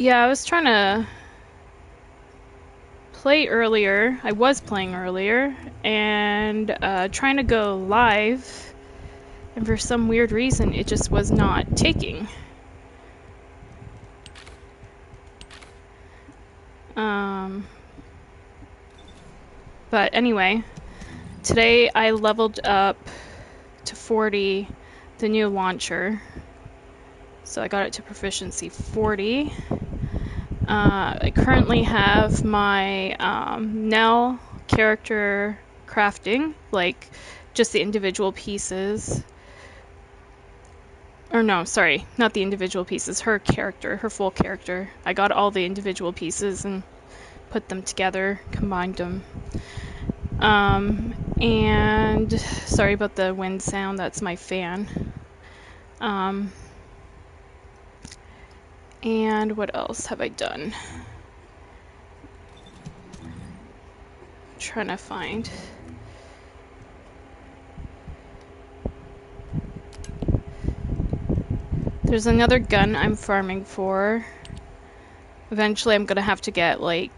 Yeah, I was trying to play earlier. I was playing earlier and trying to go live, and for some weird reason, it just was not taking. Um, but anyway, today I leveled up to 40 the new launcher. So I got it to proficiency 40. I currently have my Nell character crafting, like just the individual pieces. Or no, sorry, not the individual pieces, her character, her full character. I got all the individual pieces and put them together, combined them. And sorry about the wind sound, that's my fan. And what else have I done? Trying to find. There's another gun I'm farming for. Eventually I'm gonna have to get, like,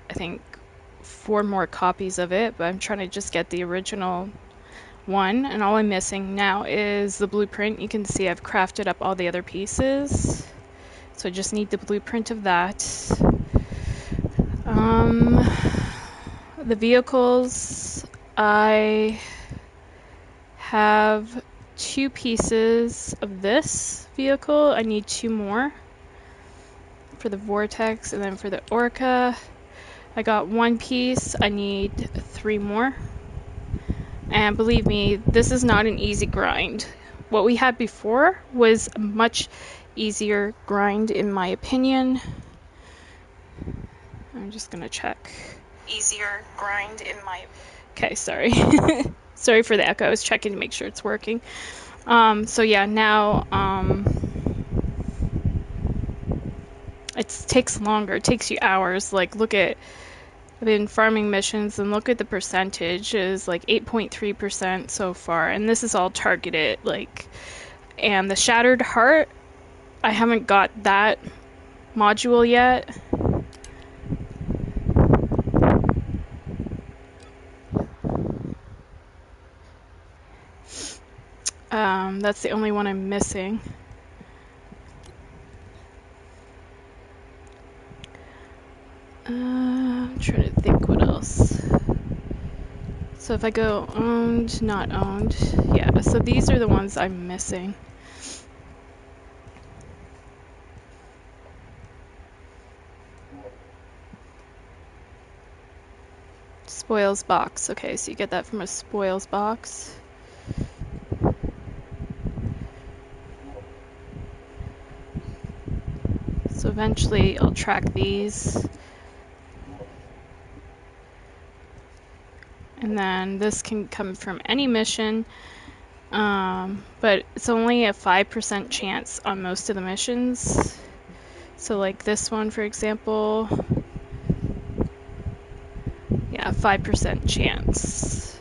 I think 4 more copies of it, but I'm trying to just get the original one, and all I'm missing now is the blueprint. You can see I've crafted up all the other pieces, so I just need the blueprint of that. The vehicles, I have 2 pieces of this vehicle. I need 2 more for the Vortex, and then for the Orca I got 1 piece. I need 3 more. And believe me, this is not an easy grind. What we had before was a much easier grind in my opinion. I'm just gonna check. Easier grind in my... Okay, sorry. Sorry for the echo. I was checking to make sure it's working. So yeah, now it takes longer. It takes you hours. Like, look at... I've been farming missions and look at the percentage is like 8.3% so far, and this is all targeted, like, and the Shattered Heart, I haven't got that module yet. That's the only one I'm missing. I'm trying to think what else. So if I go owned, not owned, yeah, so these are the ones I'm missing. Spoils box, okay, so you get that from a spoils box. So eventually I'll track these. And then this can come from any mission, but it's only a 5% chance on most of the missions. So like this one, for example, yeah, 5% chance.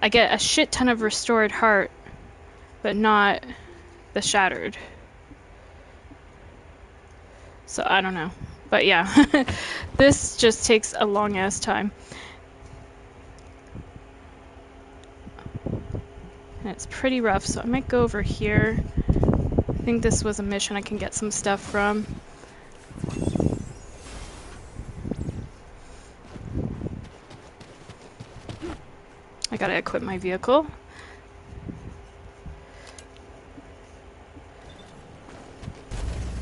I get a shit ton of restored heart, but not the shattered. So I don't know. But yeah, this just takes a long ass time. And it's pretty rough, so I might go over here. I think this was a mission I can get some stuff from. I gotta equip my vehicle.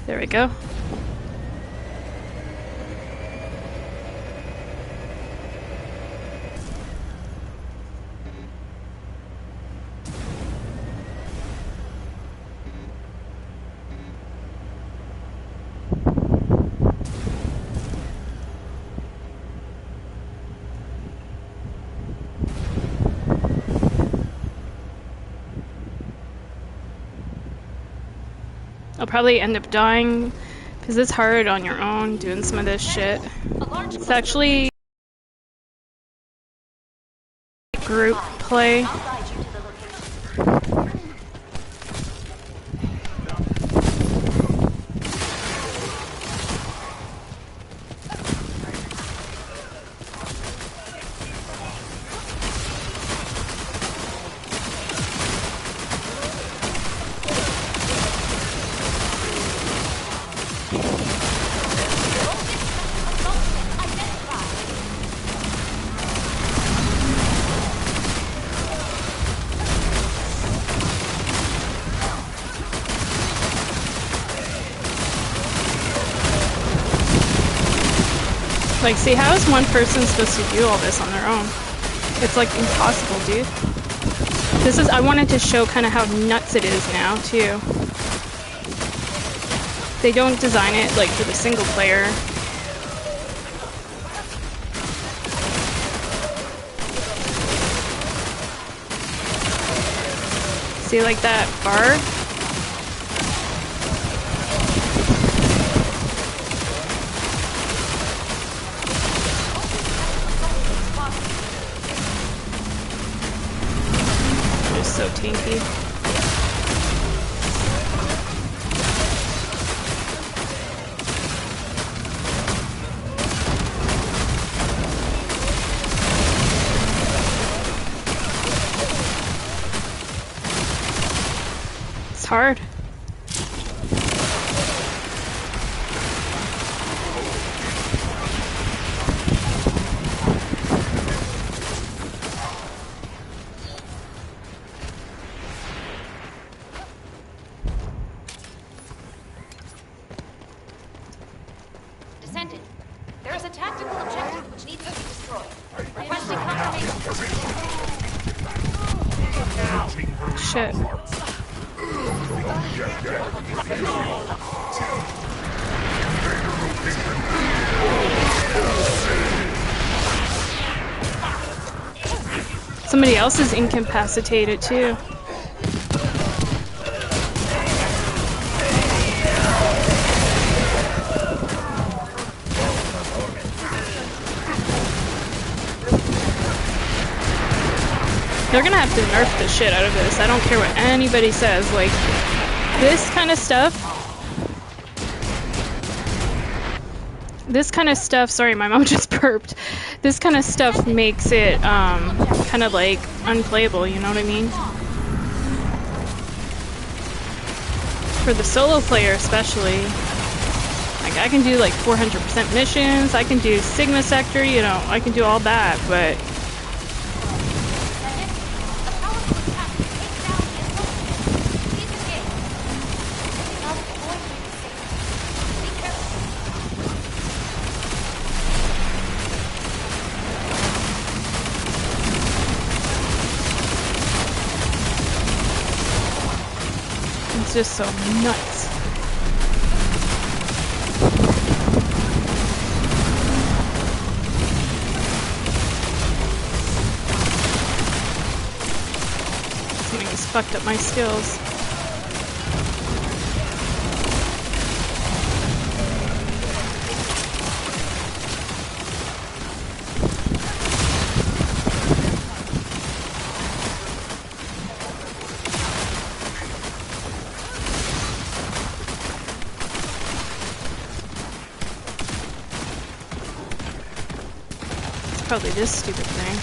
There we go. I'll probably end up dying because it's hard on your own doing some of this shit. It's actually group play. Like, see, how is one person supposed to do all this on their own? It's like impossible, dude. This is, I wanted to show kind of how nuts it is now, too. They don't design it like for the single player. See, like that bar? Just so tanky. It's hard. Descendant, there is a tactical objective which needs to be destroyed. Requesting confirmation. Shit. Somebody else is incapacitated too. They're gonna have to nerf the shit out of this. I don't care what anybody says. Like, this kind of stuff, sorry, my mom just burped. This kind of stuff makes it, kind of like unplayable, you know what I mean? For the solo player especially. Like, I can do like 400% missions, I can do Sigma Sector, you know, I can do all that, but it's just so nuts. Something has fucked up my skills. Probably this stupid thing.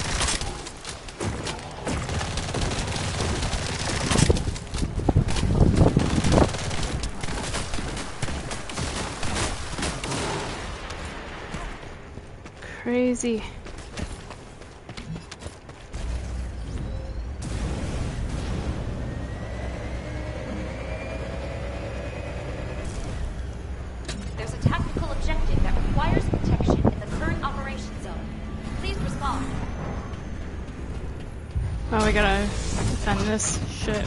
Crazy. There's a tactical objective that requires protection in the current operation zone. Please respond. Oh, we gotta defend this shit.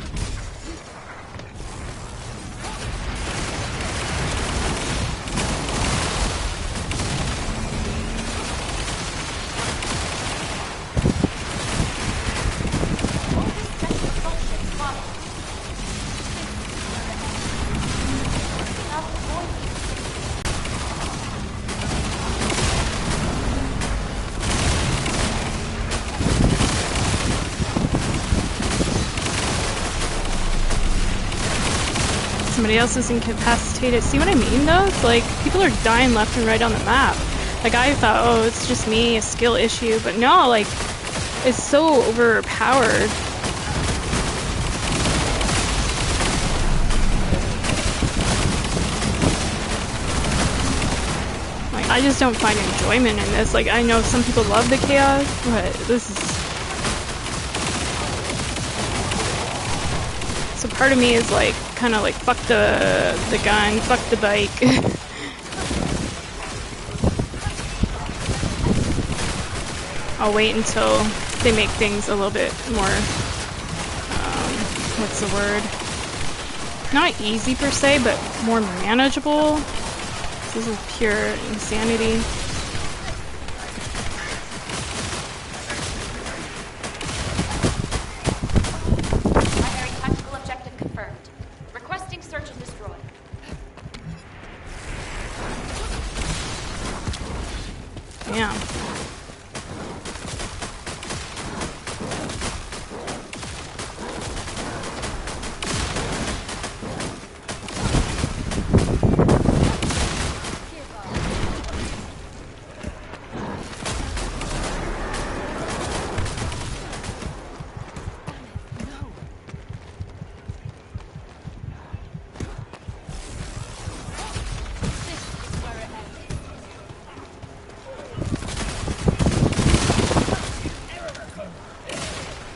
Somebody else is incapacitated. See what I mean though? It's like people are dying left and right on the map. Like I thought, oh, it's just me, a skill issue, but no, like it's so overpowered. I just don't find enjoyment in this. Like, I know some people love the chaos, but this is... So part of me is like, kind of like, fuck the gun, fuck the bike. I'll wait until they make things a little bit more, what's the word? Not easy per se, but more manageable. This is pure insanity. Primary tactical objective confirmed. Requesting search and destroy. Damn.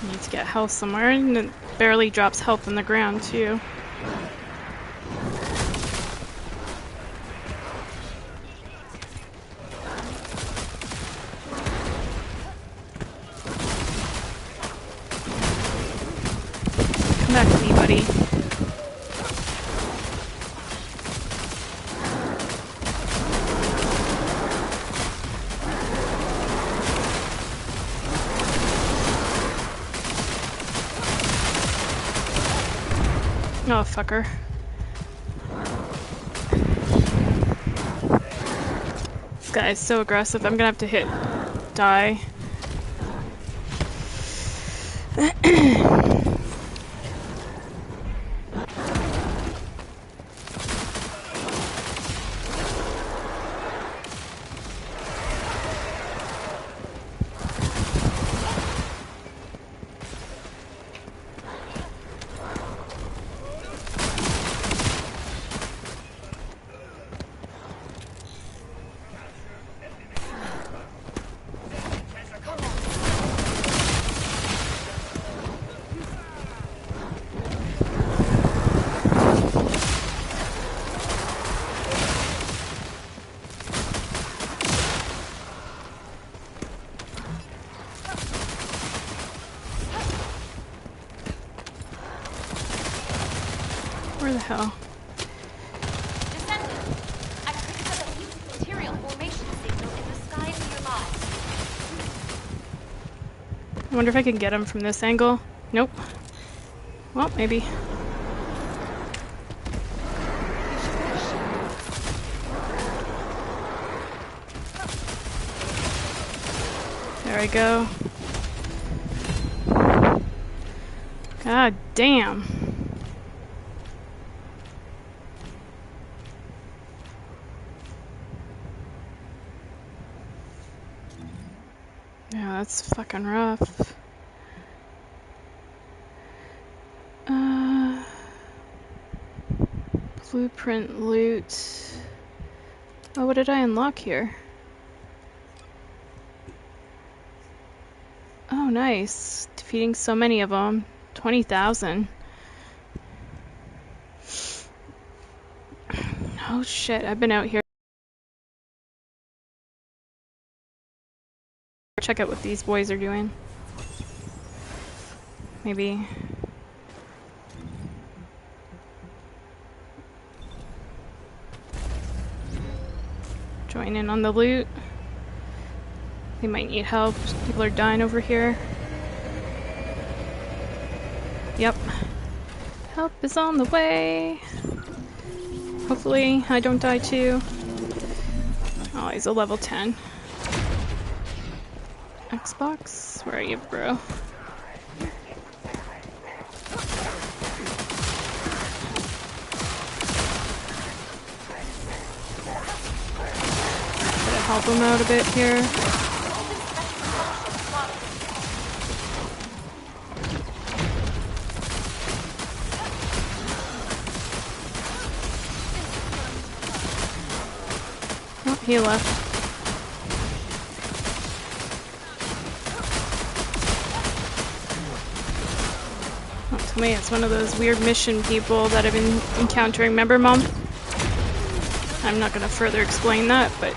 Need to get health somewhere, and it barely drops health on the ground too. Come back to me, buddy. Oh, fucker. This guy is so aggressive. I'm gonna have to hit die. Where the hell? Descendant, I picked up a piece of material formation signal in the sky nearby. I wonder if I can get him from this angle. Nope. Well, maybe. There we go. God damn. Yeah, that's fucking rough. Blueprint loot. Oh, what did I unlock here? Oh, nice. Defeating so many of them. 20,000. Oh shit, I've been out here. Check out what these boys are doing. Maybe. Join in on the loot. They might need help. People are dying over here. Yep. Help is on the way. Hopefully I don't die too. Oh, he's a level 10. Xbox? Where are you, bro? Gotta help him out a bit here. Oh, he left. me. It's one of those weird mission people that I've been encountering. Remember, Mom? I'm not going to further explain that, but...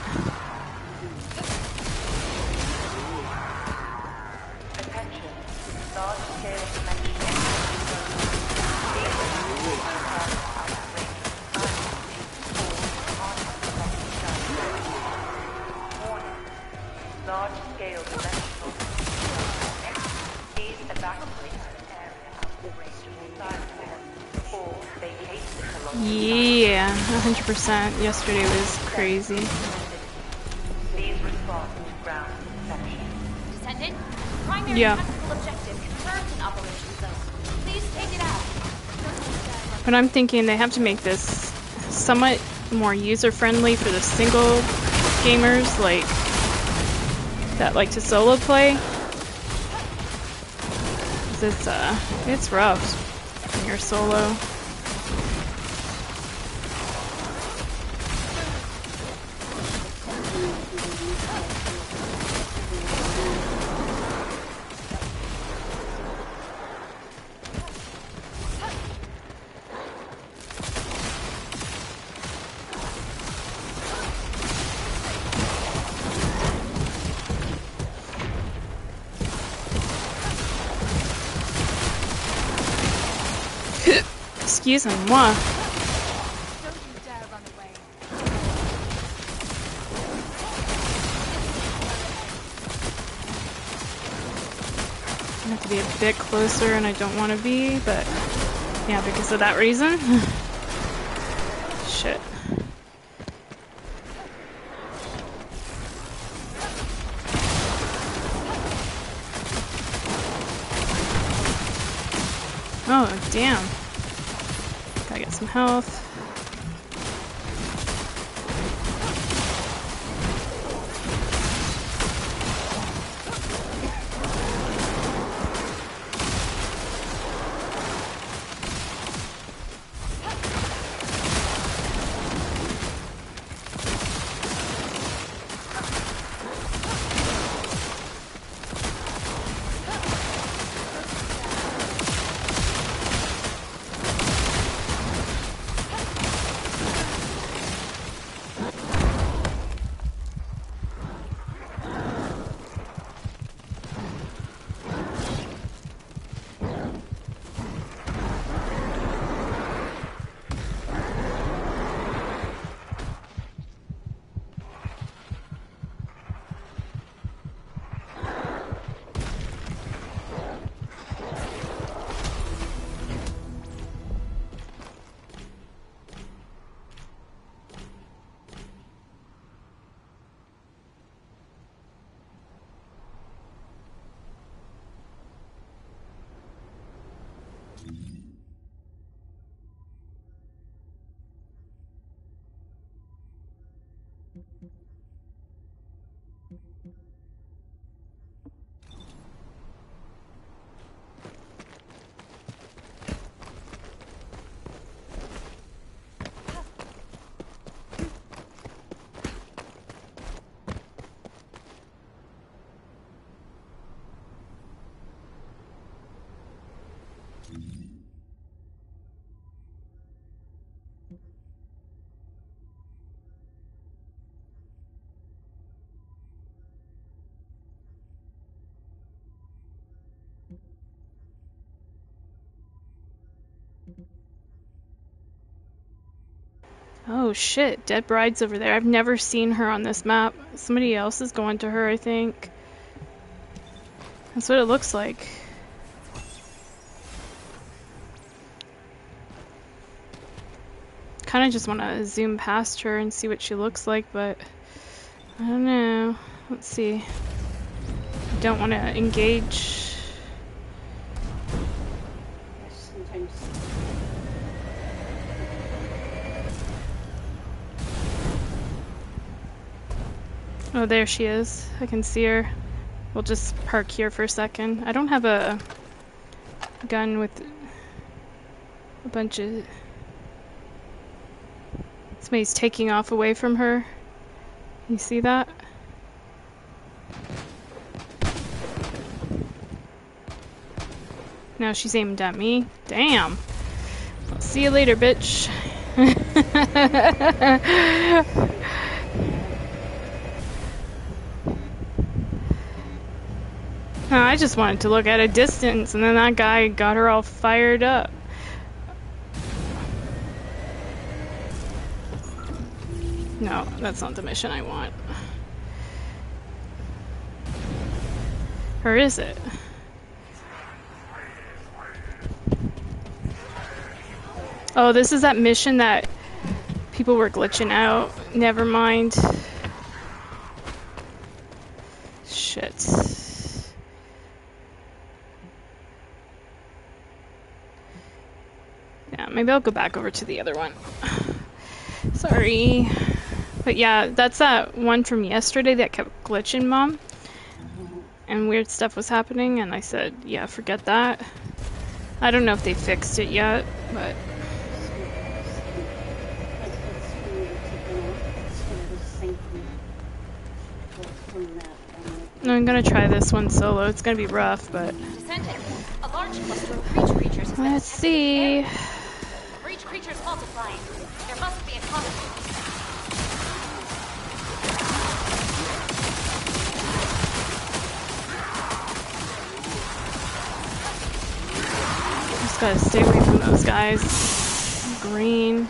Yeah, 100%. Yesterday was crazy. Please respond to ground inspection. Descendant, primary tactical objective confirmed in Operation Zone. Please take it out. But I'm thinking they have to make this somewhat more user-friendly for the single gamers, like, that like to solo play. 'Cause it's rough when you're solo. Excusez-moi. I have to be a bit closer, and I don't want to be, but yeah, because of that reason. Shit. Oh, damn. Gotta get some health. Oh shit, Dead Bride's over there. I've never seen her on this map. Somebody else is going to her, I think. That's what it looks like. Kinda just want to zoom past her and see what she looks like, but I don't know. Let's see. I don't want to engage. Oh, there she is. I can see her. We'll just park here for a second. I don't have a gun with a bunch of... Somebody's taking off away from her. You see that? Now she's aimed at me. Damn. I'll see you later, bitch. I just wanted to look at a distance, and then that guy got her all fired up. No, that's not the mission I want. Or is it? Oh, this is that mission that people were glitching out. Never mind. Shit. Yeah, maybe I'll go back over to the other one. Sorry. But yeah, that's that one from yesterday that kept glitching, Mom. And weird stuff was happening, and I said, yeah, forget that. I don't know if they fixed it yet, but... No, I'm gonna try this one solo. It's gonna be rough, but... A large cluster of breach creatures has Let's see... Breach creatures multiplying. There must be a consequence. Just gotta stay away from those guys. Green.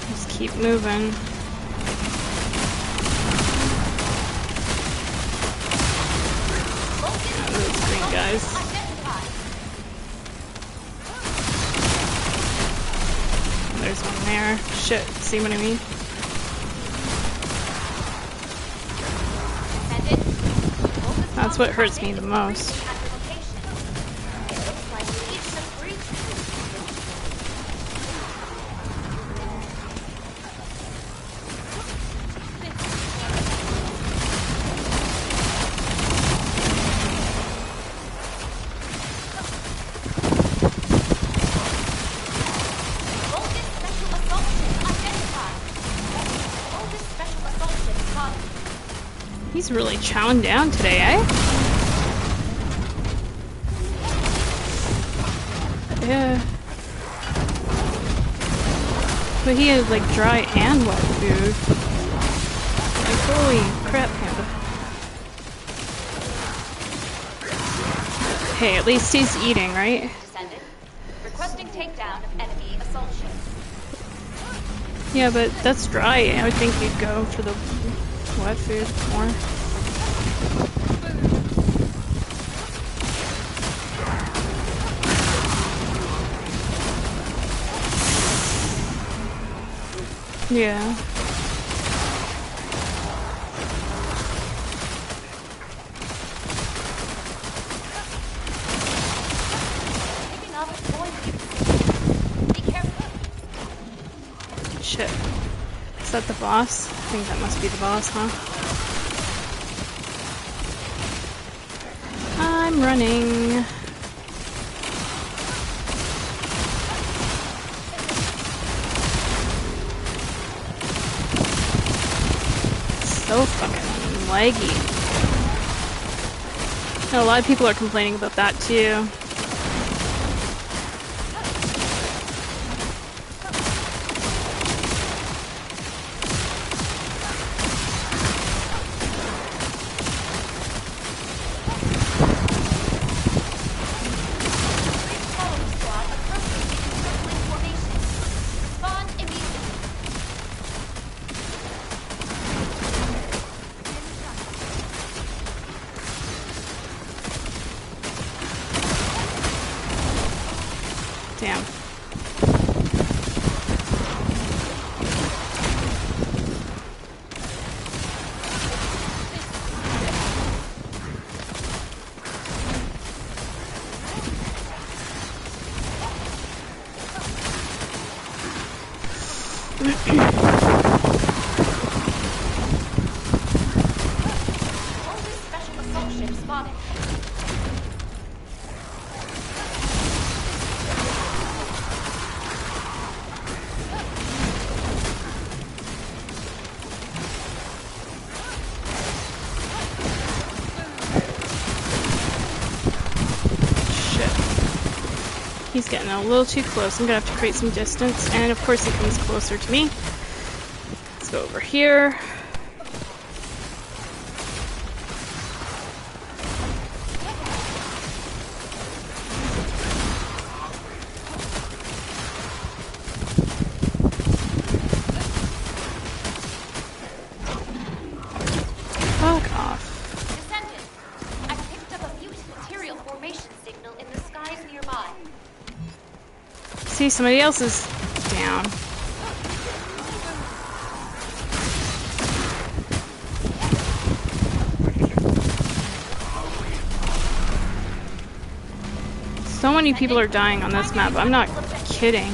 Just keep moving. Oh, those green guys. There's one there. Shit, see what I mean? That's what hurts me the most. He's really chowing down today, eh? Yeah. But he has like dry and wet food. Like, holy crap, Panda. Hey, at least he's eating, right? Descendant. Requesting takedown of enemy assault ship. Yeah, but that's dry. I would think you'd go for the wet food more. Yeah. Be careful. Shit. Is that the boss? I think that must be the boss, huh? I'm running. So fucking laggy. And a lot of people are complaining about that too. He's getting a little too close. I'm gonna have to create some distance, and of course he comes closer to me. Let's go over here. See, somebody else is down. So many people are dying on this map. I'm not kidding.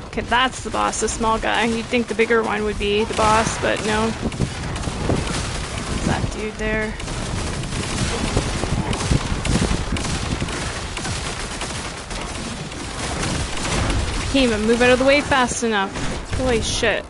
Okay, that's the boss, the small guy. You'd think the bigger one would be the boss, but no. It's that dude there. Can't even move out of the way fast enough. Holy shit.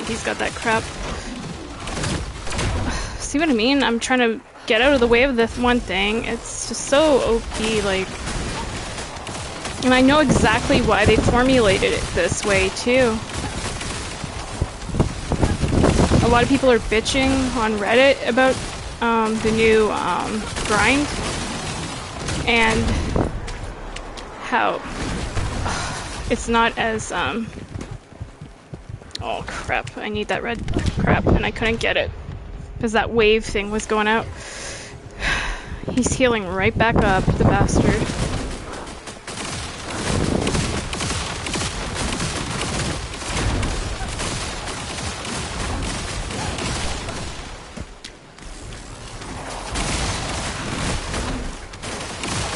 He's got that crap. See what I mean? I'm trying to get out of the way of this one thing. It's just so OP, like... And I know exactly why they formulated it this way, too. A lot of people are bitching on Reddit about the new grind. And how it's not as... Oh crap, I need that red crap, and I couldn't get it. Because that wave thing was going out. He's healing right back up, the bastard.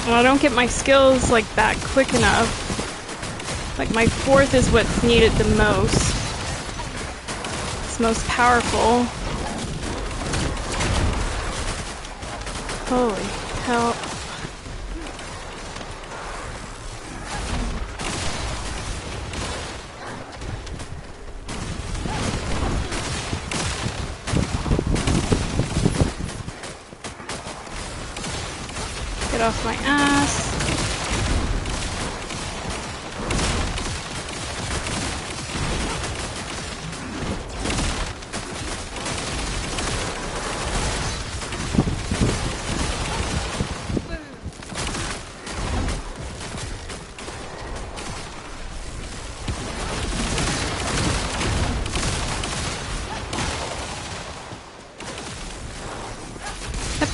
Well, I don't get my skills, like, back quick enough. Like, my fourth is what's needed the most. Most powerful. Holy hell. Get off my ass.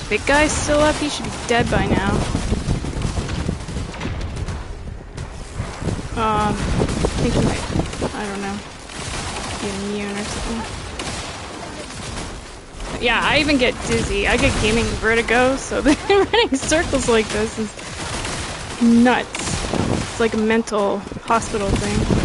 Big guy's still up? He should be dead by now. I think he might, I don't know, be immune or something. But yeah, I even get dizzy. I get gaming vertigo, so running circles like this is nuts. It's like a mental hospital thing.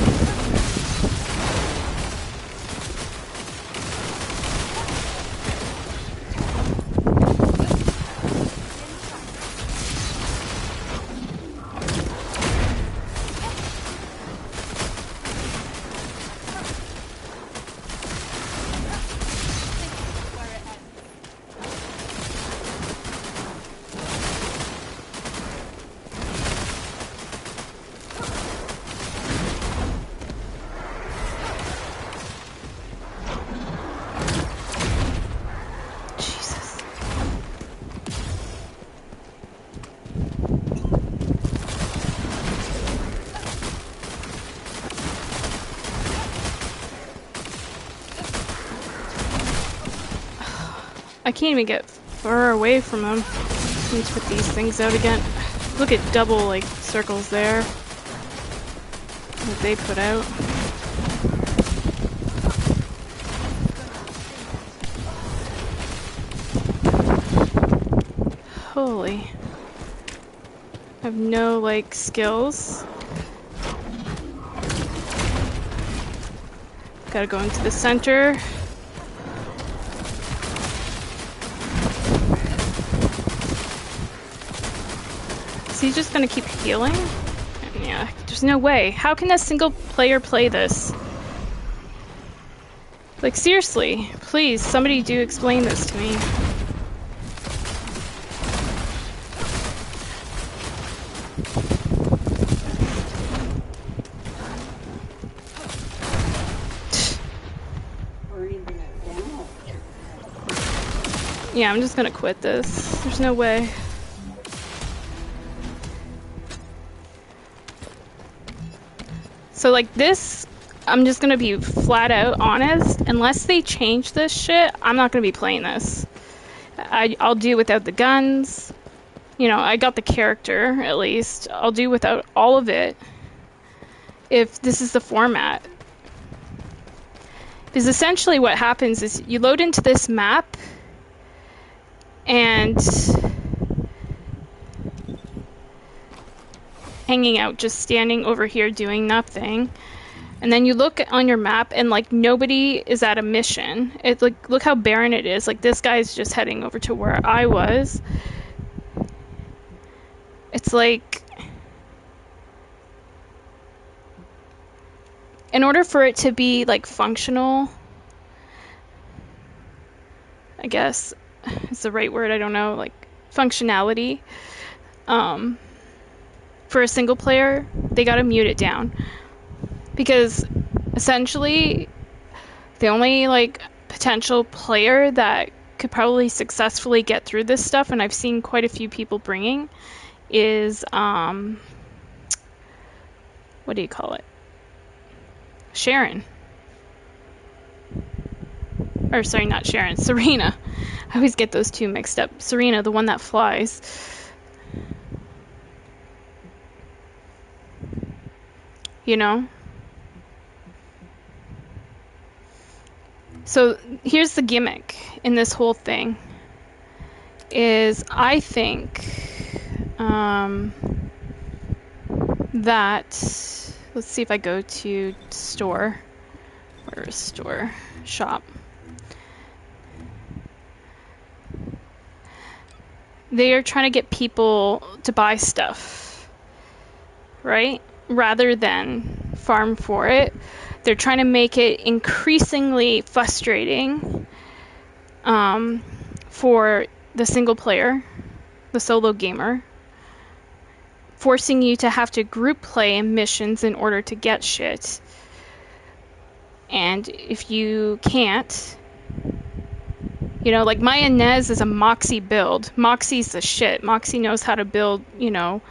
I can't even get far away from them. I need to put these things out again. Look at double, like, circles there that they put out. Holy. I have no, like, skills. Gotta go into the center. Is he just gonna keep healing? Yeah, there's no way. How can a single player play this? Like, seriously, please, somebody do explain this to me. Yeah, I'm just gonna quit this. There's no way. So, like, this, I'm just gonna be flat out honest. Unless they change this shit, I'm not gonna be playing this. I'll do without the guns. You know, I got the character, at least. I'll do without all of it if this is the format. Because essentially what happens is you load into this map and hanging out, just standing over here doing nothing. And then you look on your map and, like, nobody is at a mission. It's like, look how barren it is. Like, this guy's just heading over to where I was. It's like, in order for it to be, like, functional, I guess is the right word, I don't know, like, functionality, for a single player, they gotta mute it down. Because essentially, the only, like, potential player that could probably successfully get through this stuff, and I've seen quite a few people bringing, is, what do you call it? Sharon. Or, sorry, not Sharon, Serena. I always get those two mixed up. Serena, the one that flies. You know? So, here's the gimmick in this whole thing. Is, I think, that, let's see if I go to store, or store, shop. They are trying to get people to buy stuff, right? Rather than farm for it. They're trying to make it increasingly frustrating for the single player, the solo gamer, forcing you to have to group play in missions in order to get shit. And if you can't, you know, like my Inez is a Moxie build. Moxie's the shit. Moxie knows how to build, you know,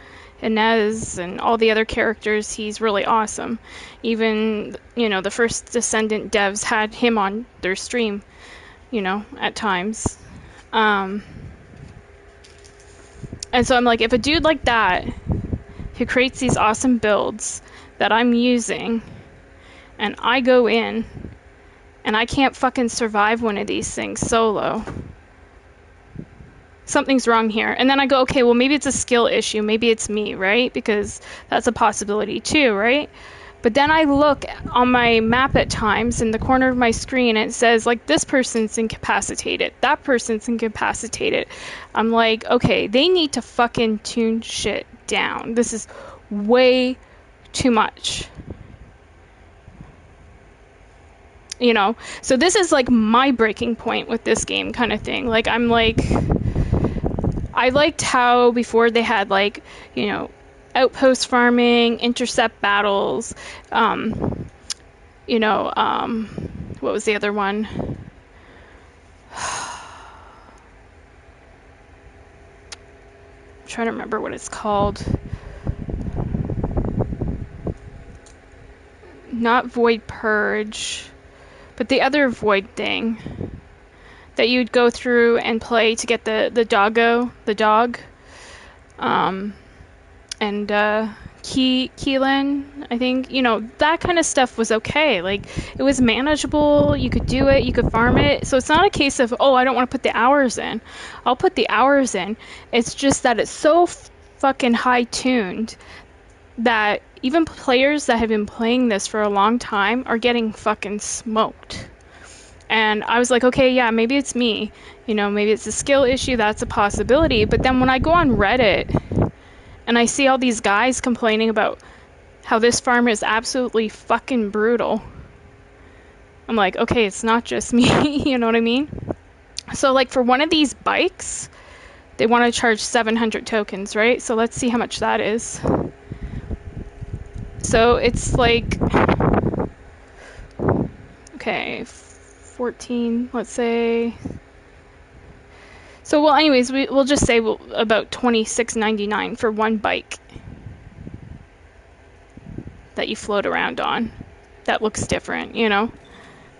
Inez and all the other characters. He's really awesome. Even, you know, the first Descendant devs had him on their stream, you know, at times. And so I'm like, if a dude like that, who creates these awesome builds that I'm using, and I go in, and I can't fucking survive one of these things solo, something's wrong here. And then I go, okay, well, maybe it's a skill issue. Maybe it's me, right? Because that's a possibility too, right? But then I look on my map at times in the corner of my screen and it says, like, this person's incapacitated. That person's incapacitated. I'm like, okay, they need to fucking tune shit down. This is way too much. You know? So this is like my breaking point with this game kind of thing. Like, I'm like, I liked how before they had, like, you know, outpost farming, intercept battles, you know, what was the other one? I'm trying to remember what it's called. Not Void Purge, but the other Void thing that you'd go through and play to get the dog, and Keelan, I think, you know, that kind of stuff was okay. Like, it was manageable, you could do it, you could farm it. So it's not a case of, oh, I don't want to put the hours in. I'll put the hours in. It's just that it's so fucking high tuned that even players that have been playing this for a long time are getting fucking smoked. And I was like, okay, yeah, maybe it's me. You know, maybe it's a skill issue, that's a possibility. But then when I go on Reddit and I see all these guys complaining about how this farm is absolutely fucking brutal, I'm like, okay, it's not just me, you know what I mean? So, like, for one of these bikes, they want to charge 700 tokens, right? So let's see how much that is. So it's like, okay, 14, let's say. So, well, anyways, we'll just say about $26.99 for one bike that you float around on. That looks different, you know?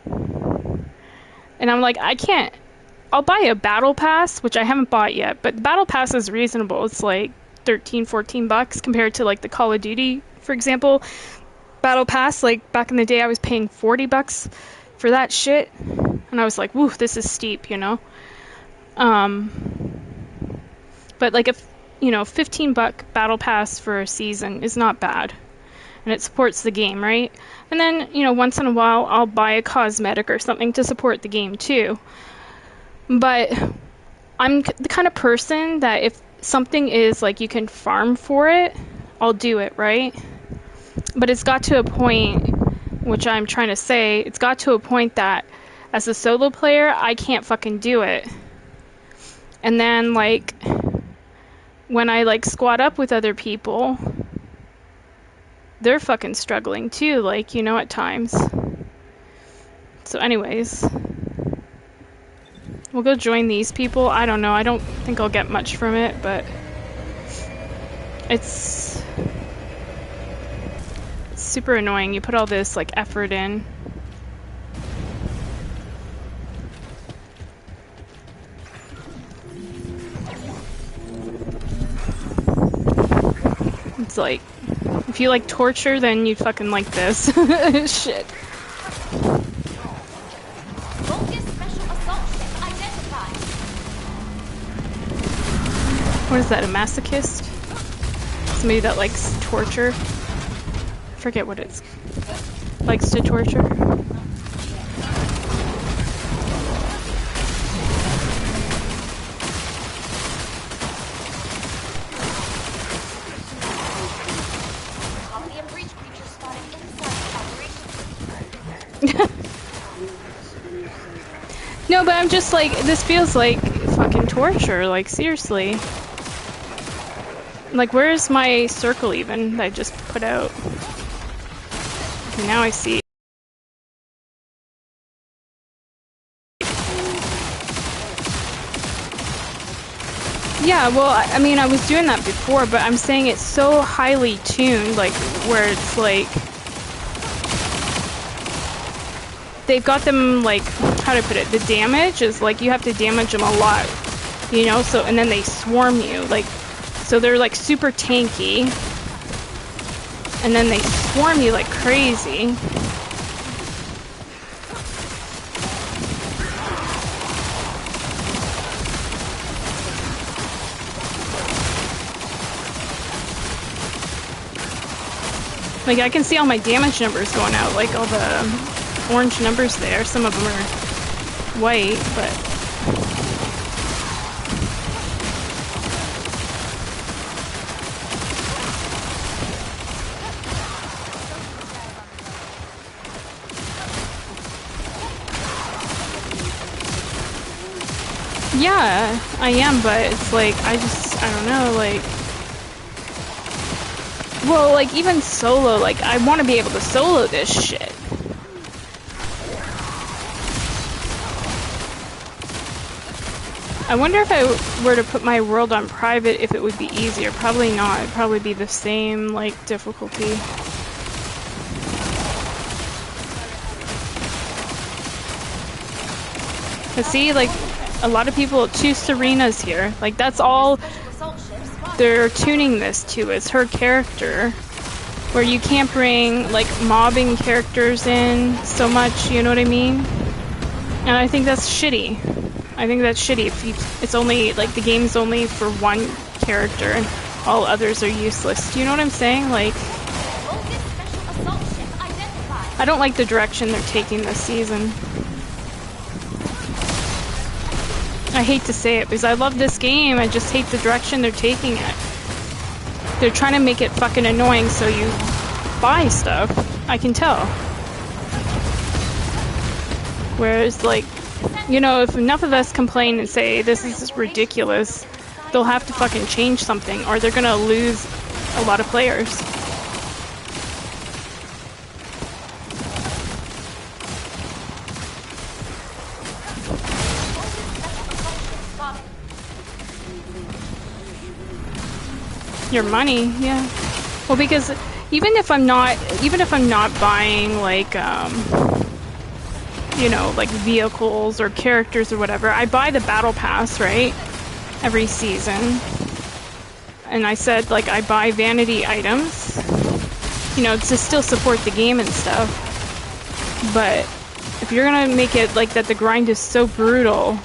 And I'm like, I'll buy a battle pass, which I haven't bought yet, but the battle pass is reasonable. It's like 13, 14 bucks compared to like the Call of Duty, for example. Battle pass, like back in the day, I was paying 40 bucks for that shit. And I was like, woo, this is steep, you know? But like if, you know, 15 buck battle pass for a season is not bad. And it supports the game, right? And then, you know, once in a while, I'll buy a cosmetic or something to support the game too. But I'm the kind of person that if something is like you can farm for it, I'll do it, right? But it's got to a point, which I'm trying to say, it's got to a point that as a solo player, I can't fucking do it. And then, like, when I, like, squat up with other people, they're fucking struggling too, like, you know, at times. So anyways, we'll go join these people. I don't know, I don't think I'll get much from it, but it's super annoying. You put all this, like, effort in. It's like, if you like torture, then you'd fucking like this. Shit. What is that, a masochist? Somebody that likes torture? I forget what it's... likes to torture. No, but I'm just like, this feels like fucking torture, like, seriously. Like, where's my circle even that I just put out? Okay, now I see. Yeah, well, I mean, I was doing that before, but I'm saying it's so highly tuned, like, where it's like... they've got them, like, how to put it, the damage is, like, you have to damage them a lot, you know, so, and then they swarm you, like, so they're, like, super tanky, and then they swarm you like crazy. Like, I can see all my damage numbers going out, like, all the orange numbers there. Some of them are white, but... yeah, I am, but it's like, I don't know, like... well, like, even solo, like, I want to be able to solo this shit. I wonder if I were to put my world on private, if it would be easier. Probably not. It'd probably be the same, like, difficulty. But see, like, a lot of people choose Serena's here. Like, that's all they're tuning this to, is her character. where you can't bring like mobbing characters in so much, you know what I mean? And I think that's shitty. I think that's shitty if it's only like the game's only for one character and all others are useless. Do you know what I'm saying? Like, I don't like the direction they're taking this season. I hate to say it because I love this game. I just hate the direction they're taking it. They're trying to make it fucking annoying so you buy stuff. I can tell. Whereas, like, you know, if enough of us complain and say this is ridiculous, they'll have to fucking change something or they're gonna lose a lot of players. Your money, yeah. Well, because even if I'm not buying like you know, like vehicles or characters or whatever, I buy the battle pass, right? Every season. And I said like I buy vanity items, you know, to still support the game and stuff. But if you're gonna make it like that the grind is so brutal,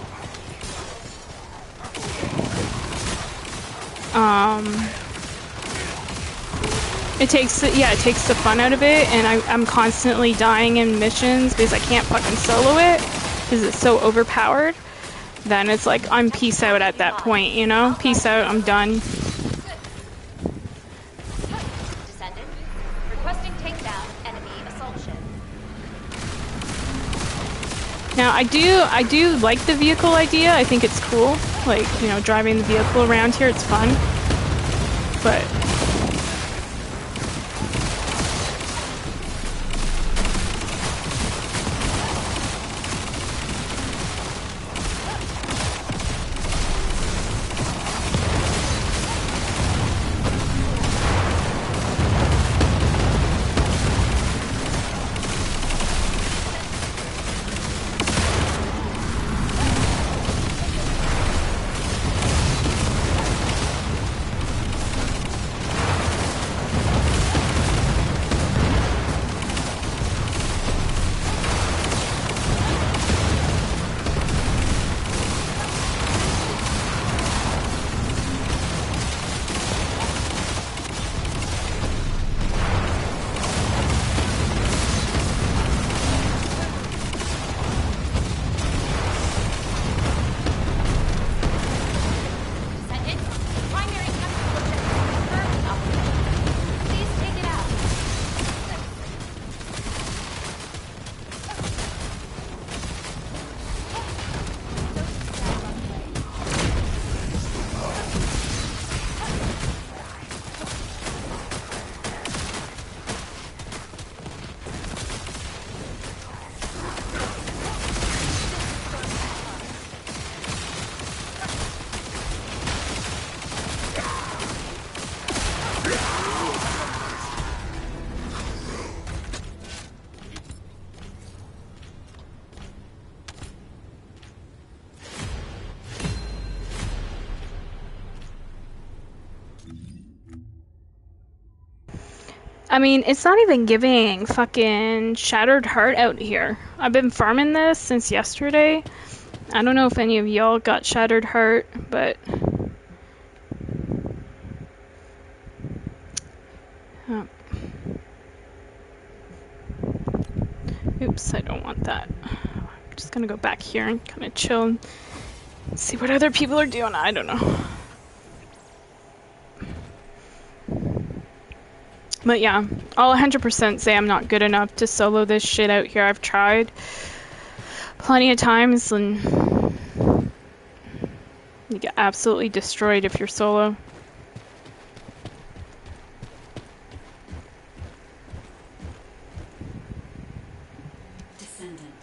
it takes the fun out of it, and I'm constantly dying in missions because I can't fucking solo it because it's so overpowered. Then it's like I'm peace out at that point, you know? Peace out, I'm done. Descendant, requesting takedown enemy assault ship. Now I do like the vehicle idea. I think it's cool. Like, you know, driving the vehicle around here, it's fun. But I mean, it's not even giving fucking Shattered Heart out here. I've been farming this since yesterday. I don't know if any of y'all got Shattered Heart, but oh. Oops, I don't want that. I'm just gonna go back here and kind of chill and see what other people are doing. I don't know. But yeah, I'll 100% say I'm not good enough to solo this shit out here. I've tried plenty of times and you get absolutely destroyed if you're solo. Descendant.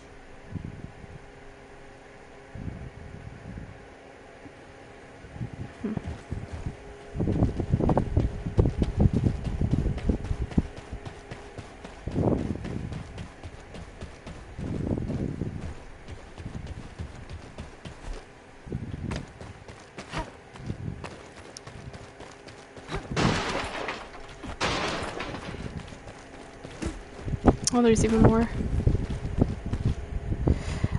Oh, there's even more.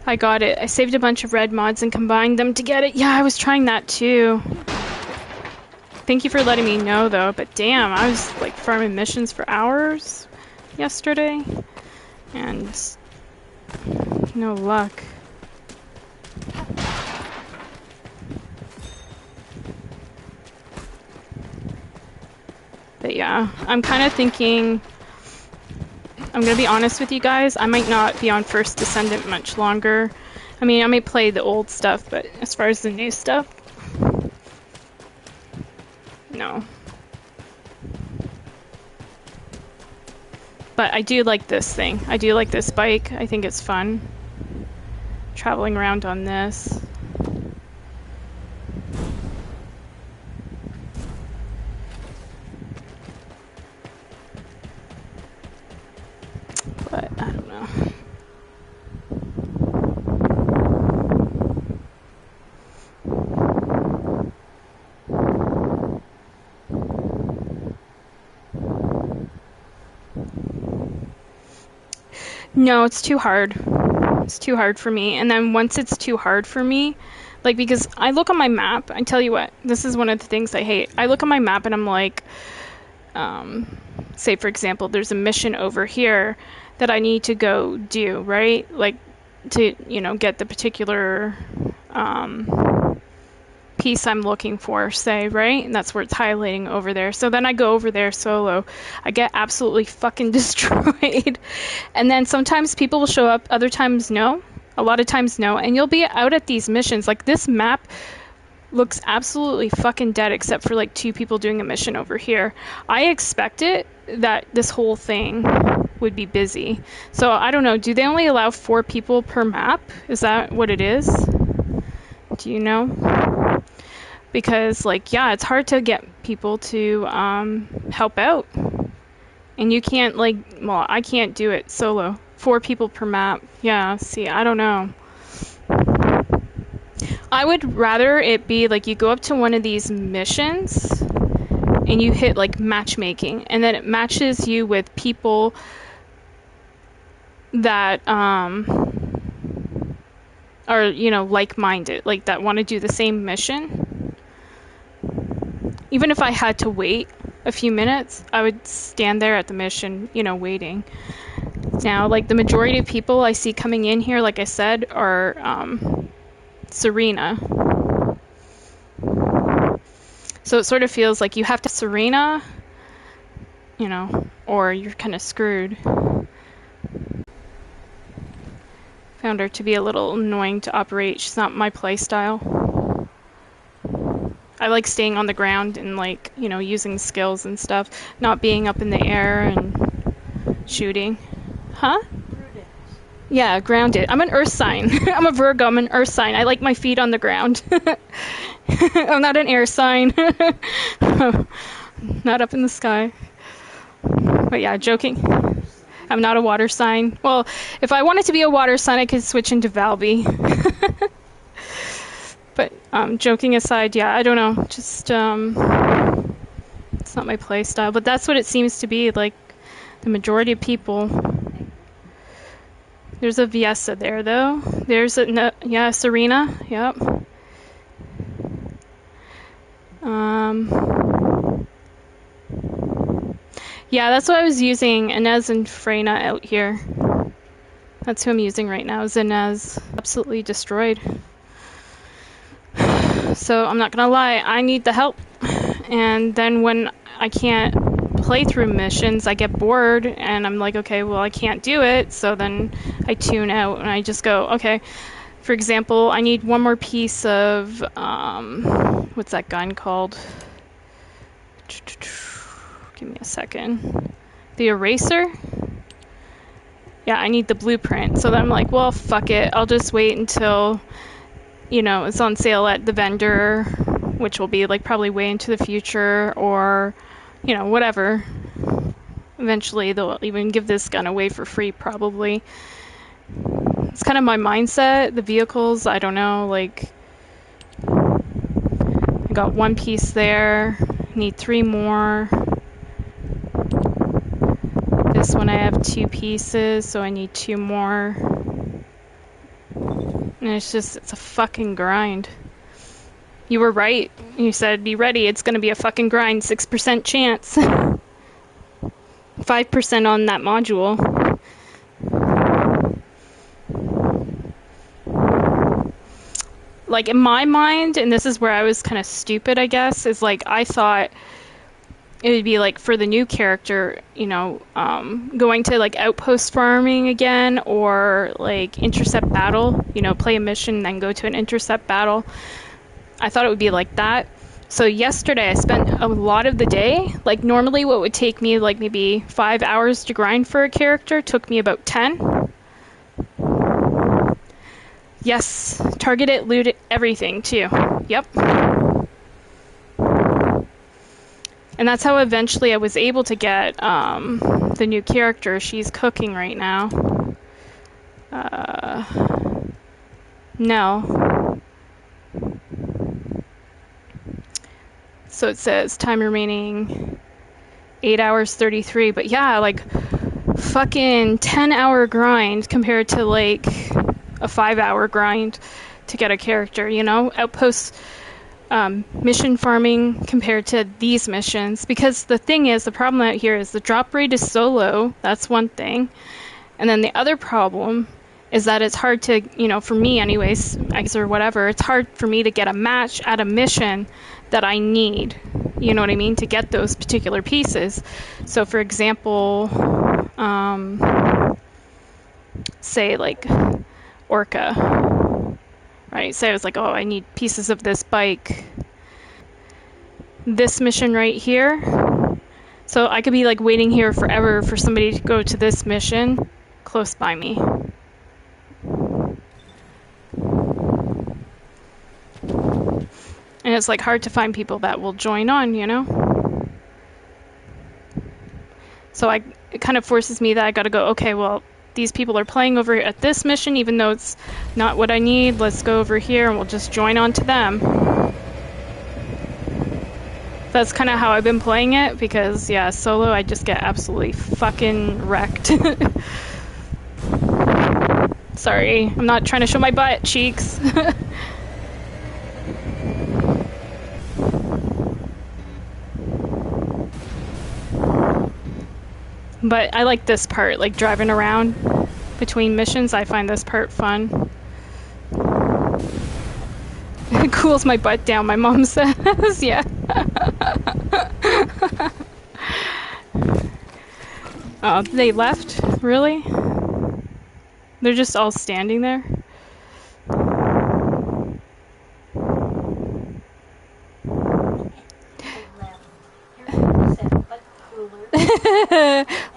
I got it. I saved a bunch of red mods and combined them to get it. Yeah, I was trying that too. Thank you for letting me know though, but damn, I was like farming missions for hours yesterday and no luck. But yeah, I'm kind of thinking, I'm gonna be honest with you guys, I might not be on First Descendant much longer. I mean, I may play the old stuff, but as far as the new stuff, no. But I do like this thing. I do like this bike. I think it's fun. Traveling around on this. But I don't know. No, it's too hard. It's too hard for me. And then once it's too hard for me, like, because I look on my map, I tell you what, this is one of the things I hate. I look on my map and I'm like, say for example, there's a mission over here that I need to go do, right? Like, to, you know, get the particular piece I'm looking for, say, right? And that's where it's highlighting over there. So then I go over there solo. I get absolutely fucking destroyed. And then sometimes people will show up, other times no. A lot of times no. And you'll be out at these missions. Like, this map looks absolutely fucking dead except for like 2 people doing a mission over here. I expected that this whole thing would be busy. So I don't know, do they only allow 4 people per map? Is that what it is? Do you know? Because, like, yeah, it's hard to get people to help out. And you can't, like, well, I can't do it solo. 4 people per map. Yeah, see, I don't know. I would rather it be, like, you go up to one of these missions and you hit, like, matchmaking. And then it matches you with people that are, you know, like-minded. Like, that want to do the same mission. Even if I had to wait a few minutes, I would stand there at the mission, you know, waiting. Now, like, the majority of people I see coming in here, like I said, are Serena. So it sort of feels like you have to Serena, you know, or you're kind of screwed. Found her to be a little annoying to operate. She's not my play style. I like staying on the ground and, like, you know, using skills and stuff, not being up in the air and shooting. Huh? Yeah, grounded. I'm an earth sign. I'm a Virgo. I'm an earth sign. I like my feet on the ground. I'm not an air sign. Not up in the sky. But yeah, joking. I'm not a water sign. Well, if I wanted to be a water sign, I could switch into Valby. But joking aside, yeah, I don't know. Just, it's not my play style. But that's what it seems to be, like, the majority of people. There's a Viessa there, though. There's a, no, yeah, Serena, yep. Yeah, that's what I was using, Inez and Freyna out here. That's who I'm using right now, is Inez. Absolutely destroyed. So I'm not gonna lie, I need the help. And then when I can't play through missions, I get bored and I'm like, okay, well, I can't do it. So then I tune out and I just go, okay. For example, I need one more piece of, what's that gun called? Give me a second. The eraser? Yeah, I need the blueprint. So then I'm like, well, fuck it. I'll just wait until, you know, it's on sale at the vendor, which will be like probably way into the future, or, you know, whatever. Eventually they'll even give this gun away for free, probably. It's kind of my mindset. The vehicles, I don't know, like, I got one piece there, need 3 more. this one I have 2 pieces, so I need 2 more. And it's a fucking grind. You were right. You said, be ready, it's gonna be a fucking grind. 6% chance. 5% on that module. Like, in my mind, and this is where I was kind of stupid, I guess, is like, I thought it would be like for the new character, you know, going to like outpost farming again, or like intercept battle, you know, play a mission, then go to an intercept battle. I thought it would be like that. So yesterday I spent a lot of the day, like normally what would take me like maybe 5 hours to grind for a character took me about 10. Yes, target it, loot it, everything too. Yep. And that's how eventually I was able to get the new character. She's cooking right now. No. So it says time remaining 8 hours 33. But yeah, like fucking 10-hour grind compared to like a 5-hour grind to get a character, you know? Outposts. Mission farming compared to these missions, because the thing is, the problem out here is the drop rate is so low. That's one thing. And then the other problem is that it's hard to, you know, for me anyways, or whatever, it's hard for me to get a match at a mission that I need, you know what I mean, to get those particular pieces. So for example, say like Orca. Right, say I was like, oh, I need pieces of this bike. This mission right here. So I could be like waiting here forever for somebody to go to this mission close by me. And it's like hard to find people that will join on, you know? So it kind of forces me that I gotta go, okay, well, these people are playing over at this mission, even though it's not what I need. Let's go over here and we'll just join on to them. That's kind of how I've been playing it, because yeah, solo I just get absolutely fucking wrecked. Sorry, I'm not trying to show my butt cheeks. But I like this part, like driving around between missions. I find this part fun. It cools my butt down, my mom says. Yeah. Oh, they left? Really? They're just all standing there?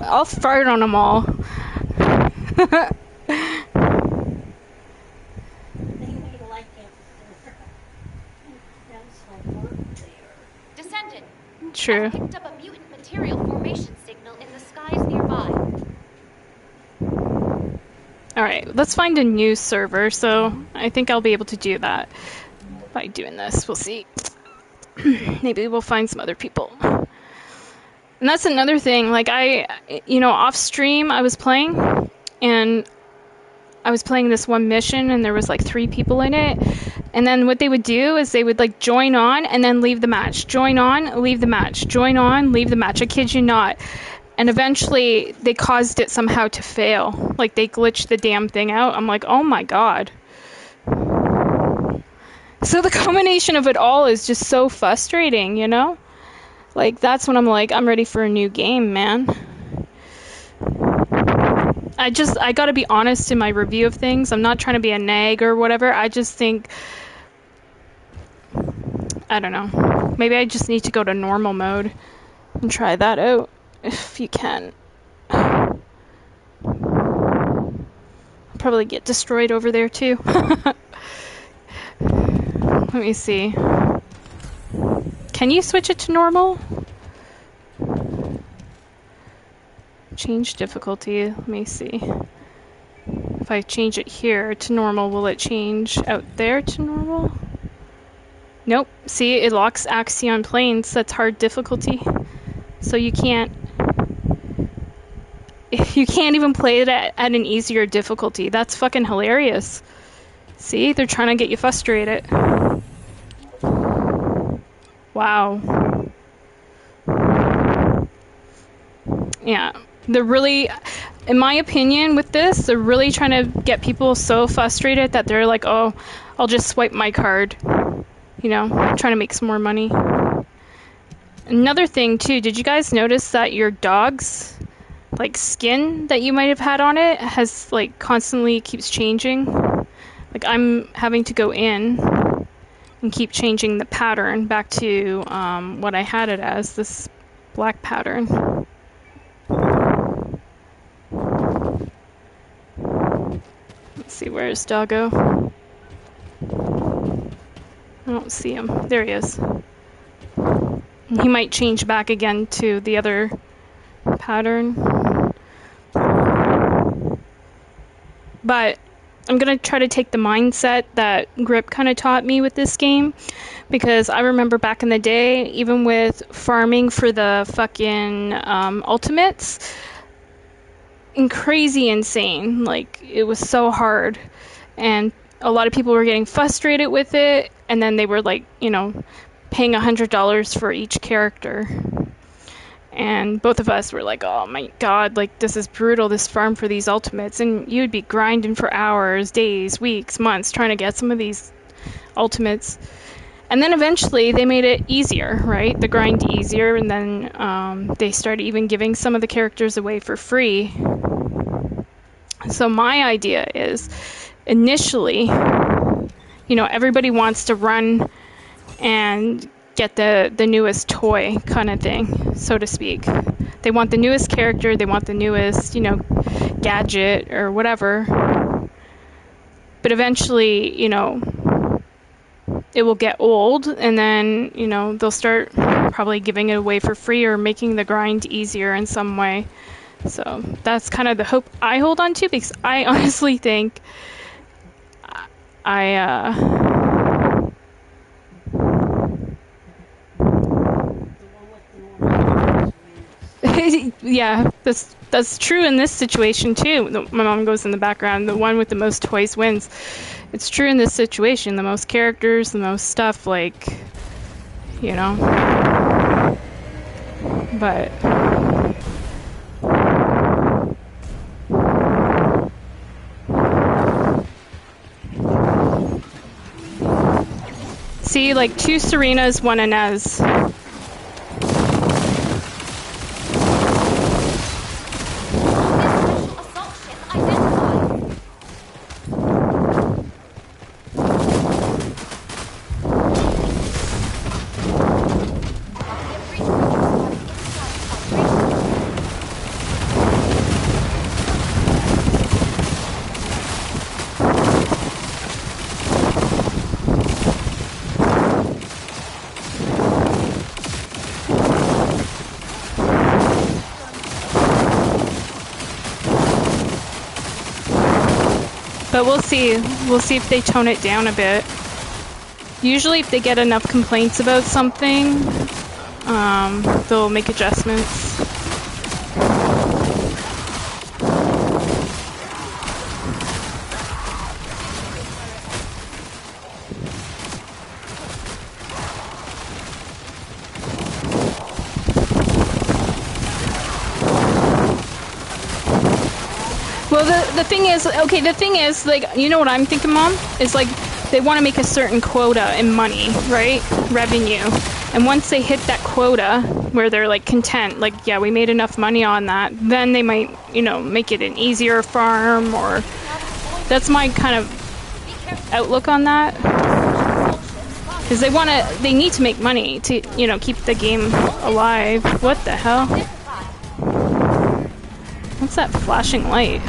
I'll fart on them all. Descendant. True. I've picked up a mutant material formation signal in the skies nearby. Alright, let's find a new server, so I think I'll be able to do that by doing this. We'll see. Maybe we'll find some other people. And that's another thing, like off stream I was playing, and I was playing this one mission and there was like 3 people in it, and then what they would do is they would like join on and then leave the match, join on, leave the match, join on, leave the match, I kid you not. And eventually they caused it somehow to fail, like they glitched the damn thing out. I'm like, oh my god. So the combination of it all is just so frustrating, you know? Like, that's when I'm like, I'm ready for a new game, man. I gotta be honest in my review of things. I'm not trying to be a nag or whatever. I just think, I don't know. Maybe I just need to go to normal mode and try that out, if you can. I'll probably get destroyed over there, too. Let me see. Can you switch it to normal? Change difficulty. Let me see. If I change it here to normal, will it change out there to normal? Nope. See, it locks Axion Plains. That's hard difficulty. So you can't you can't even play it at an easier difficulty. That's fucking hilarious. See, they're trying to get you frustrated. Wow. Yeah, they're really, in my opinion, with this, they're really trying to get people so frustrated that they're like, oh, I'll just swipe my card. You know, trying to make some more money. Another thing, too, did you guys notice that your dog's, like, skin that you might have had on it has, like, constantly keeps changing? Like, I'm having to go in and keep changing the pattern back to what I had it as, this black pattern. Let's see, where's Doggo? I don't see him. There he is. He might change back again to the other pattern. But I'm going to try to take the mindset that Grip kind of taught me with this game. Because I remember back in the day, even with farming for the fucking ultimates, crazy insane. Like, it was so hard. And a lot of people were getting frustrated with it. And then they were like, you know, paying $100 for each character. And both of us were like, oh my god, like, this is brutal, this farm for these ultimates. And you'd be grinding for hours, days, weeks, months, trying to get some of these ultimates. And then eventually they made it easier, right? The grind easier, and then they started even giving some of the characters away for free. So my idea is, initially, you know, everybody wants to run and get the newest toy kind of thing, so to speak. They want the newest character, they want the newest, you know, gadget or whatever. But eventually, you know, it will get old, and then, you know, they'll start probably giving it away for free or making the grind easier in some way. So that's kind of the hope I hold on to, because I honestly think yeah, that's true in this situation too. My mom goes in the background. The one with the most toys wins. It's true in this situation. The most characters, the most stuff, like, you know. But see, like, 2 Serenas, 1 Inez. But we'll see. We'll see if they tone it down a bit. Usually if they get enough complaints about something, they'll make adjustments. Well, the thing is, like, you know what I'm thinking, Mom? Is, like, they want to make a certain quota in money, right? Revenue. And once they hit that quota, where they're, like, content, like, yeah, we made enough money on that, then they might, you know, make it an easier farm, or... That's my kind of outlook on that. Because they need to make money to, you know, keep the game alive. What the hell? What's that flashing light?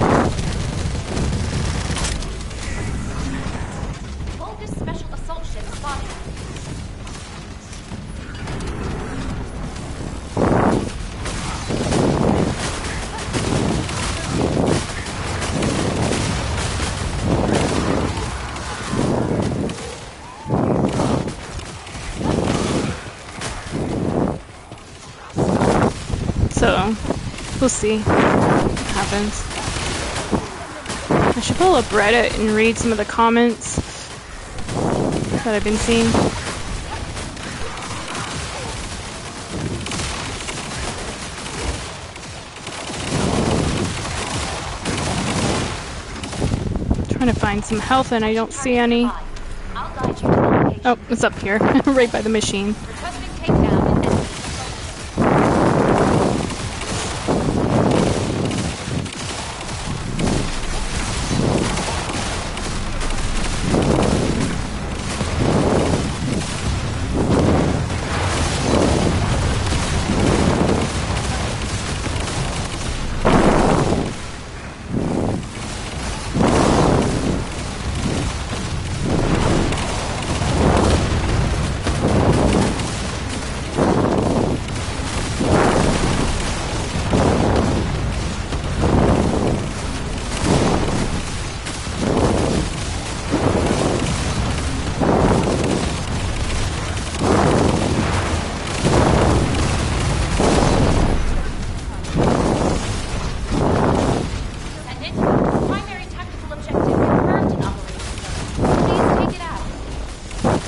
Vulgus special assault ship spotted. So, we'll see what happens. I should pull up Reddit and read some of the comments that I've been seeing. Trying to find some health and I don't see any. Oh, it's up here, right by the machine.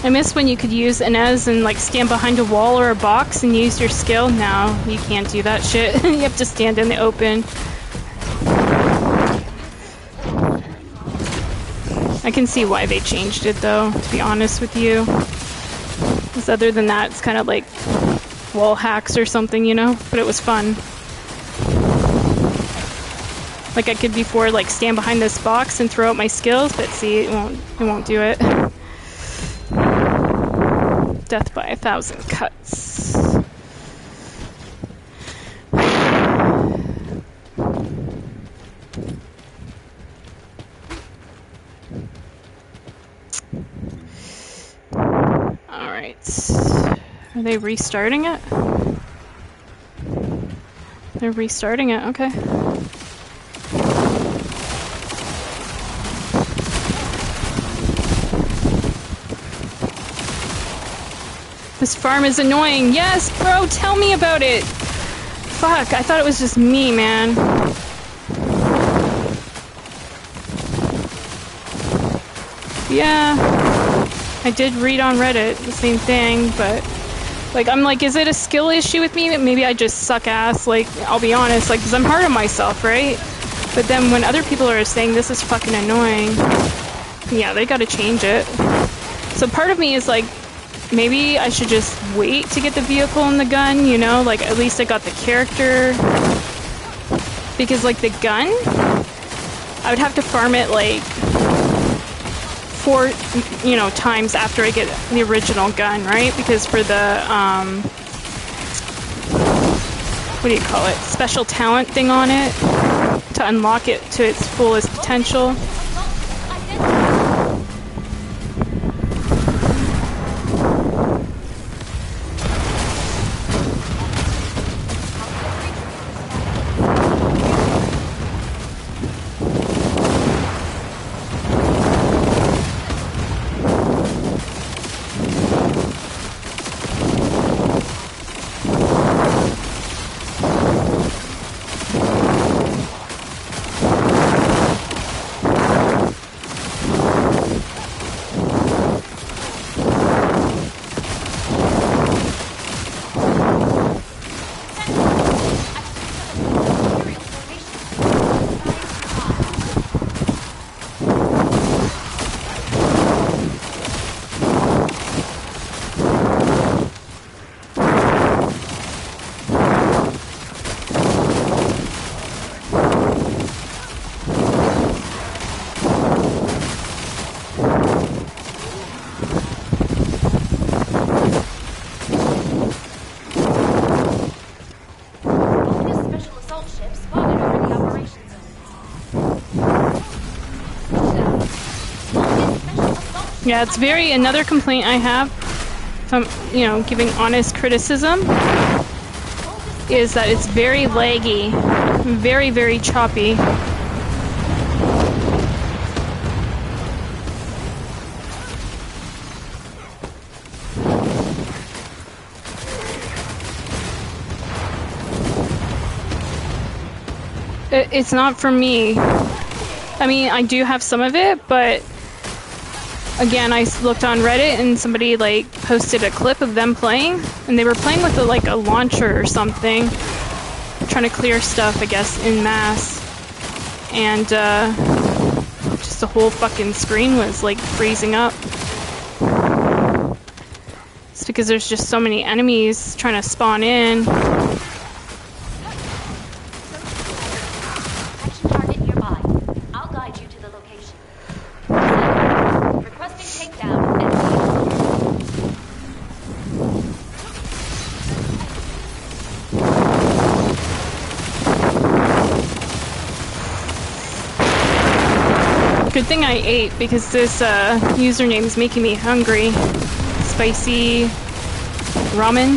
I miss when you could use Inez and like stand behind a wall or a box and use your skill. Now you can't do that shit. You have to stand in the open. I can see why they changed it though, to be honest with you. Because other than that, it's kind of like wall hacks or something, you know? But it was fun. Like I could before like stand behind this box and throw out my skills, but see, it won't do it. Death by 1,000 cuts. Alright. Are they restarting it? They're restarting it, okay. This farm is annoying. Yes, bro, tell me about it. Fuck, I thought it was just me, man. Yeah, I did read on Reddit the same thing, but like, I'm like, is it a skill issue with me? Maybe I just suck ass, like, I'll be honest, like, because I'm hard on myself, right? But then when other people are saying this is fucking annoying, yeah, they gotta change it. So part of me is like, maybe I should just wait to get the vehicle and the gun, you know? Like, at least I got the character. Because, like, the gun, I would have to farm it, like, 4, you know, times after I get the original gun, right? Because for the, what do you call it? Special talent thing on it, to unlock it to its fullest potential. Yeah, it's another complaint I have, if I'm, you know, giving honest criticism, is that it's very laggy, very, very choppy. It's not for me. I mean, I do have some of it, but again, I looked on Reddit and somebody like posted a clip of them playing, and they were playing with like a launcher or something, trying to clear stuff, I guess, en masse, and just the whole fucking screen was like freezing up. It's because there's just so many enemies trying to spawn in. Action target nearby. I'll guide you to the location. Requesting takedown and Good thing I ate, because this username is making me hungry. Spicy ramen.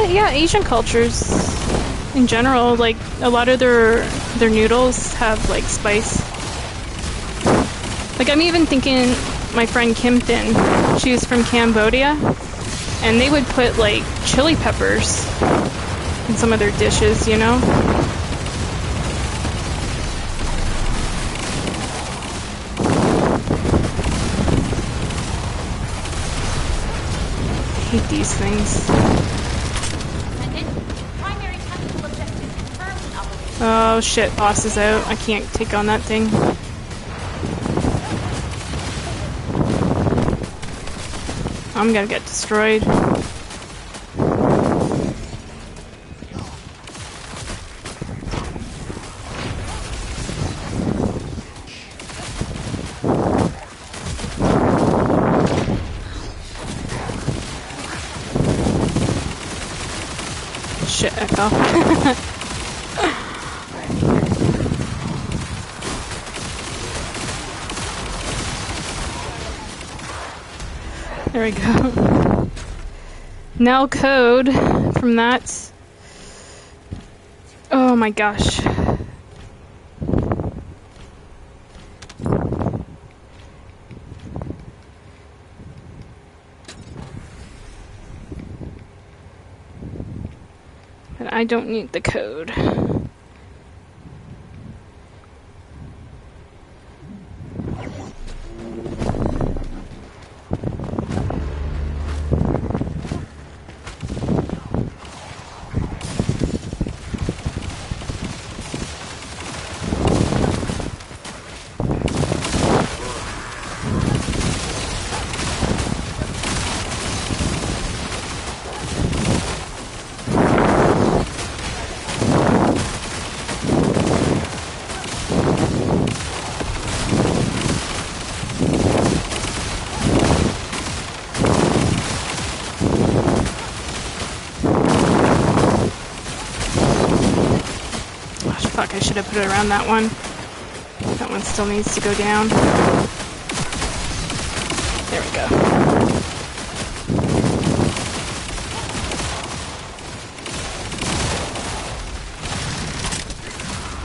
Yeah, Asian cultures in general, like a lot of their noodles have like spice. Like I'm even thinking my friend Kim Thin, she was from Cambodia, and they would put like chili peppers in some of their dishes, you know? I hate these things. Oh shit, boss is out. I can't take on that thing. I'm gonna get destroyed. Shit, I fell. There we go. Now code from that. Oh my gosh. But I don't need the code. Fuck, I should have put it around that one. That one still needs to go down. There we go.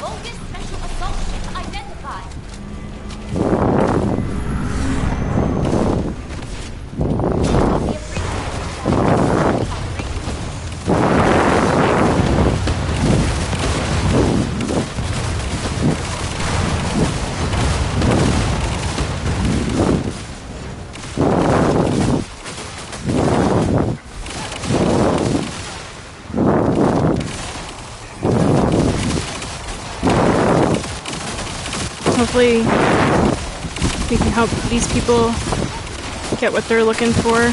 Bogus special assault ship identified. Hopefully we can help these people get what they're looking for.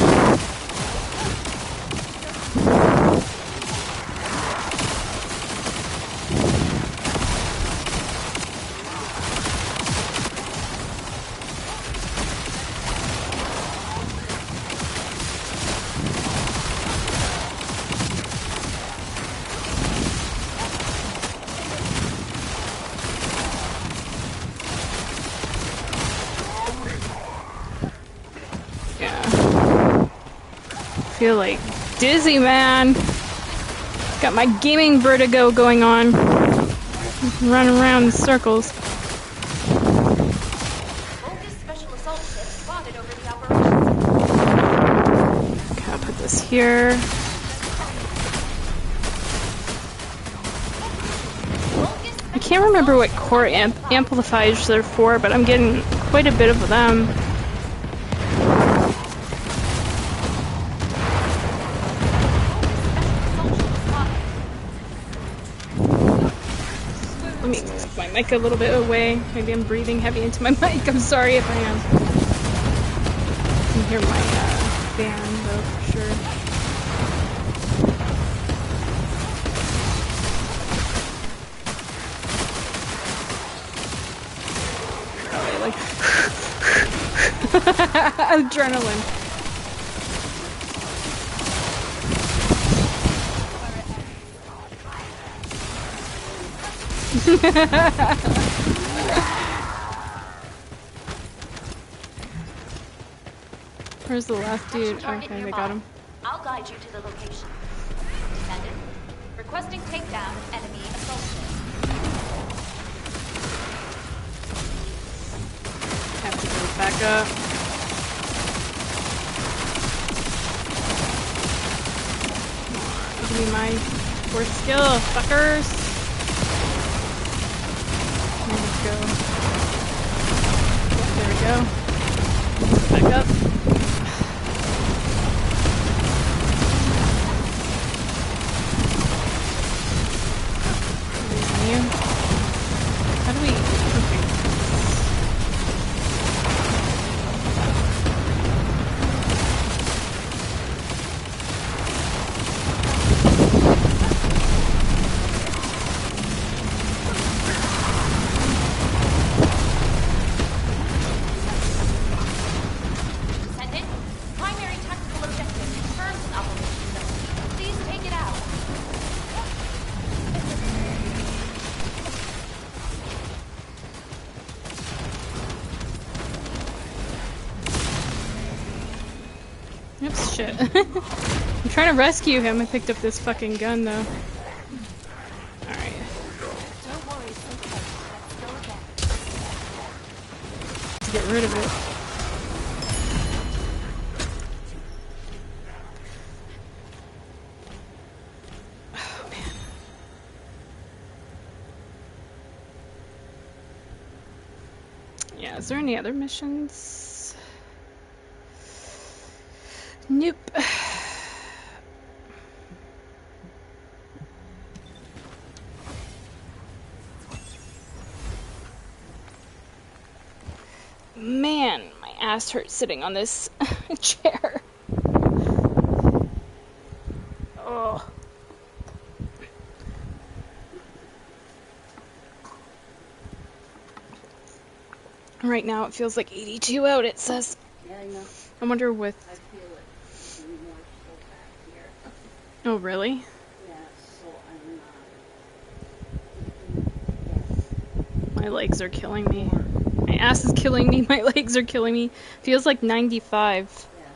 Feel like dizzy, man. Got my gaming vertigo going on. Run around in circles. this here. I can't remember what core amplifiers they're for, but I'm getting quite a bit of them. Let me move my mic a little bit away. Maybe I'm breathing heavy into my mic. I'm sorry if I am. You can hear my fan, though, for sure. Probably like adrenaline. Where's the last dude? Okay, they got him. I'll guide you to the location. Descendant, requesting takedown of enemy assault ship. Have to go back up. Give me my fourth skill, fuckers. Let's go. There we go. Back up. You. How do we? Okay. Descendant, primary tactical objective confirmed in operation zone. Please take it out. Oops, shit. I'm trying to rescue him. I picked up this fucking gun, though. Alright. Don't worry, it's okay. Let's go again. Let's get rid of it. Oh, man. Yeah, is there any other missions? Nope. Man, my ass hurts sitting on this chair. Oh. Right now it feels like 82 out, it says. Yeah, I know. I wonder with... I feel it more so back here. Oh, really? Yeah, so I'm not... My legs are killing me. My ass is killing me. My legs are killing me. Feels like 95. Yeah.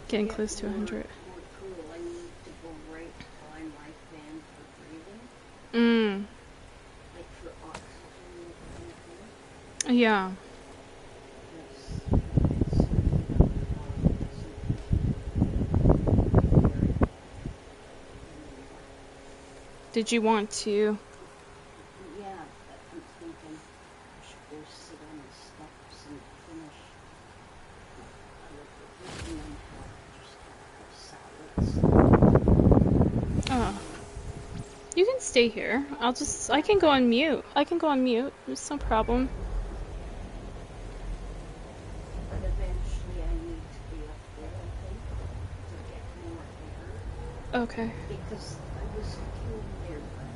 Getting close to 100. More cool. I need to go right by my fan for breathing. Like for oxygen. Yeah. Did you want to? Yeah, but I'm thinking I should go sit on the steps and finish. Oh. You can stay here. I can go on mute. I can go on mute. It's no problem. But eventually I need to be up there, I think, to get more air. Okay. Because I was killed there, but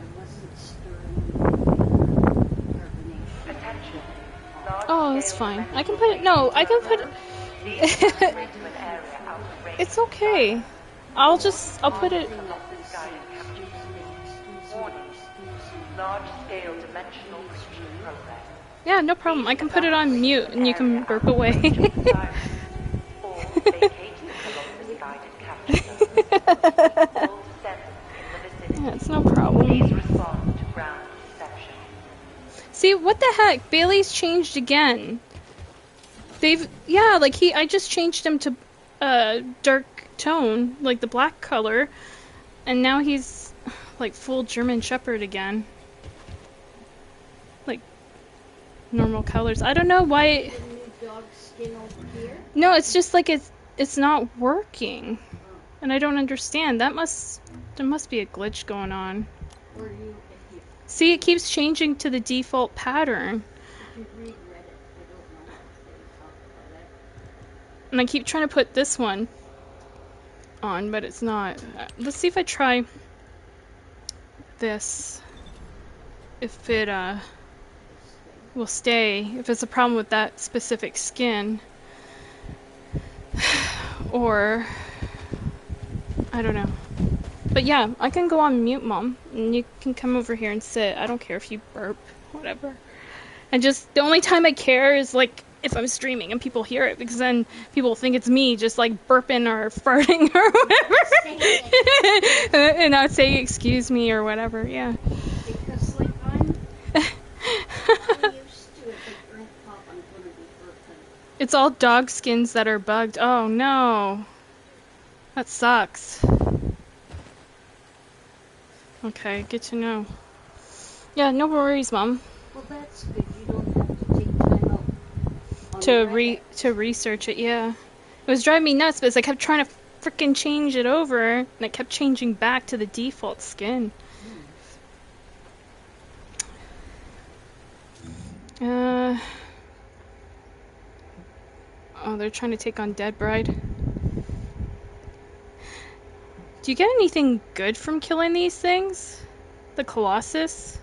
I wasn't stirring carbonation. Oh, that's fine. I can put it. No, I can put it. It's okay. I'll put it. Large-scale dimensional breaching progress. Yeah, no problem. I can put it on mute and you can burp away. Yeah, it's no problem. Please respond to ground reception. See, what the heck? Bailey's changed again. I just changed him to dark tone, like the black color, and now he's like full German Shepherd again. Like normal colors. I don't know why. The new dog skin over here? No, it's just like it's not working. And I don't understand. There must be a glitch going on. Or you, See, it keeps changing to the default pattern. if you read Reddit, I don't know if they talk about it. And I keep trying to put this one on, but it's not. Let's see if I try this. If it will stay. If it's a problem with that specific skin. Or I don't know. But yeah, I can go on mute, Mom, and you can come over here and sit. I don't care if you burp, whatever. And just the only time I care is like if I'm streaming and people hear it, because then people think it's me just like burping or farting or whatever. And I'd say excuse me or whatever, yeah. Because like I'm used to it, but Earth Pop, I'm gonna be burping. It's all dog skins that are bugged. Oh no. That sucks. Okay, good to know. Yeah, no worries, Mom. Well, that's good. You don't have to take time out on Reddit. To research it, yeah. It was driving me nuts because I kept trying to freaking change it over, and it kept changing back to the default skin. Oh, they're trying to take on Dead Bride. Do you get anything good from killing these things? The Colossus?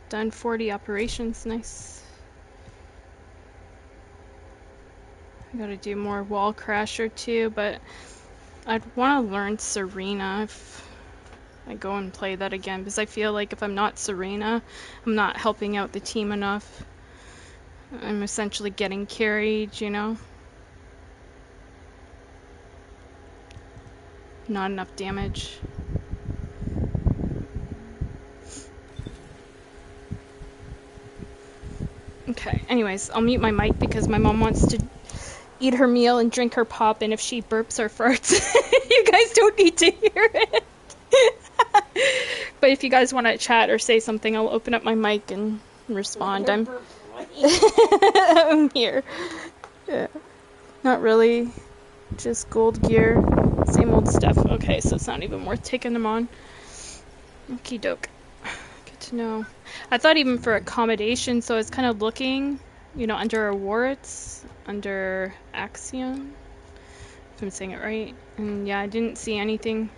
Done 40 operations, nice. I gotta do more Wall Crasher too, but I'd want to learn Serena if I go and play that again, because I feel like if I'm not Serena, I'm not helping out the team enough. I'm essentially getting carried, you know? Not enough damage. Okay, anyways, I'll mute my mic because my mom wants to eat her meal and drink her pop, and if she burps or farts, you guys don't need to hear it. But if you guys want to chat or say something, I'll open up my mic and respond. I'm here. Yeah. Not really. Just gold gear. Same old stuff. Okay, so it's not even worth taking them on. Okie doke. Good to know. I thought even for accommodation, so I was kind of looking, you know, under awards, under Axion, if I'm saying it right. And yeah, I didn't see anything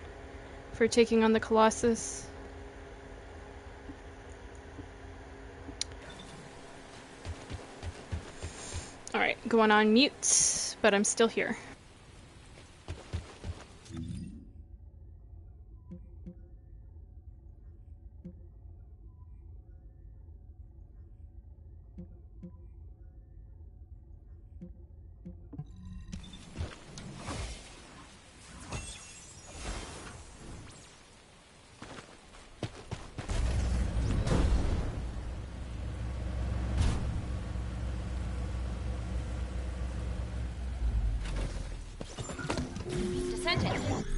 for taking on the Colossus. Alright, going on mute, but I'm still here.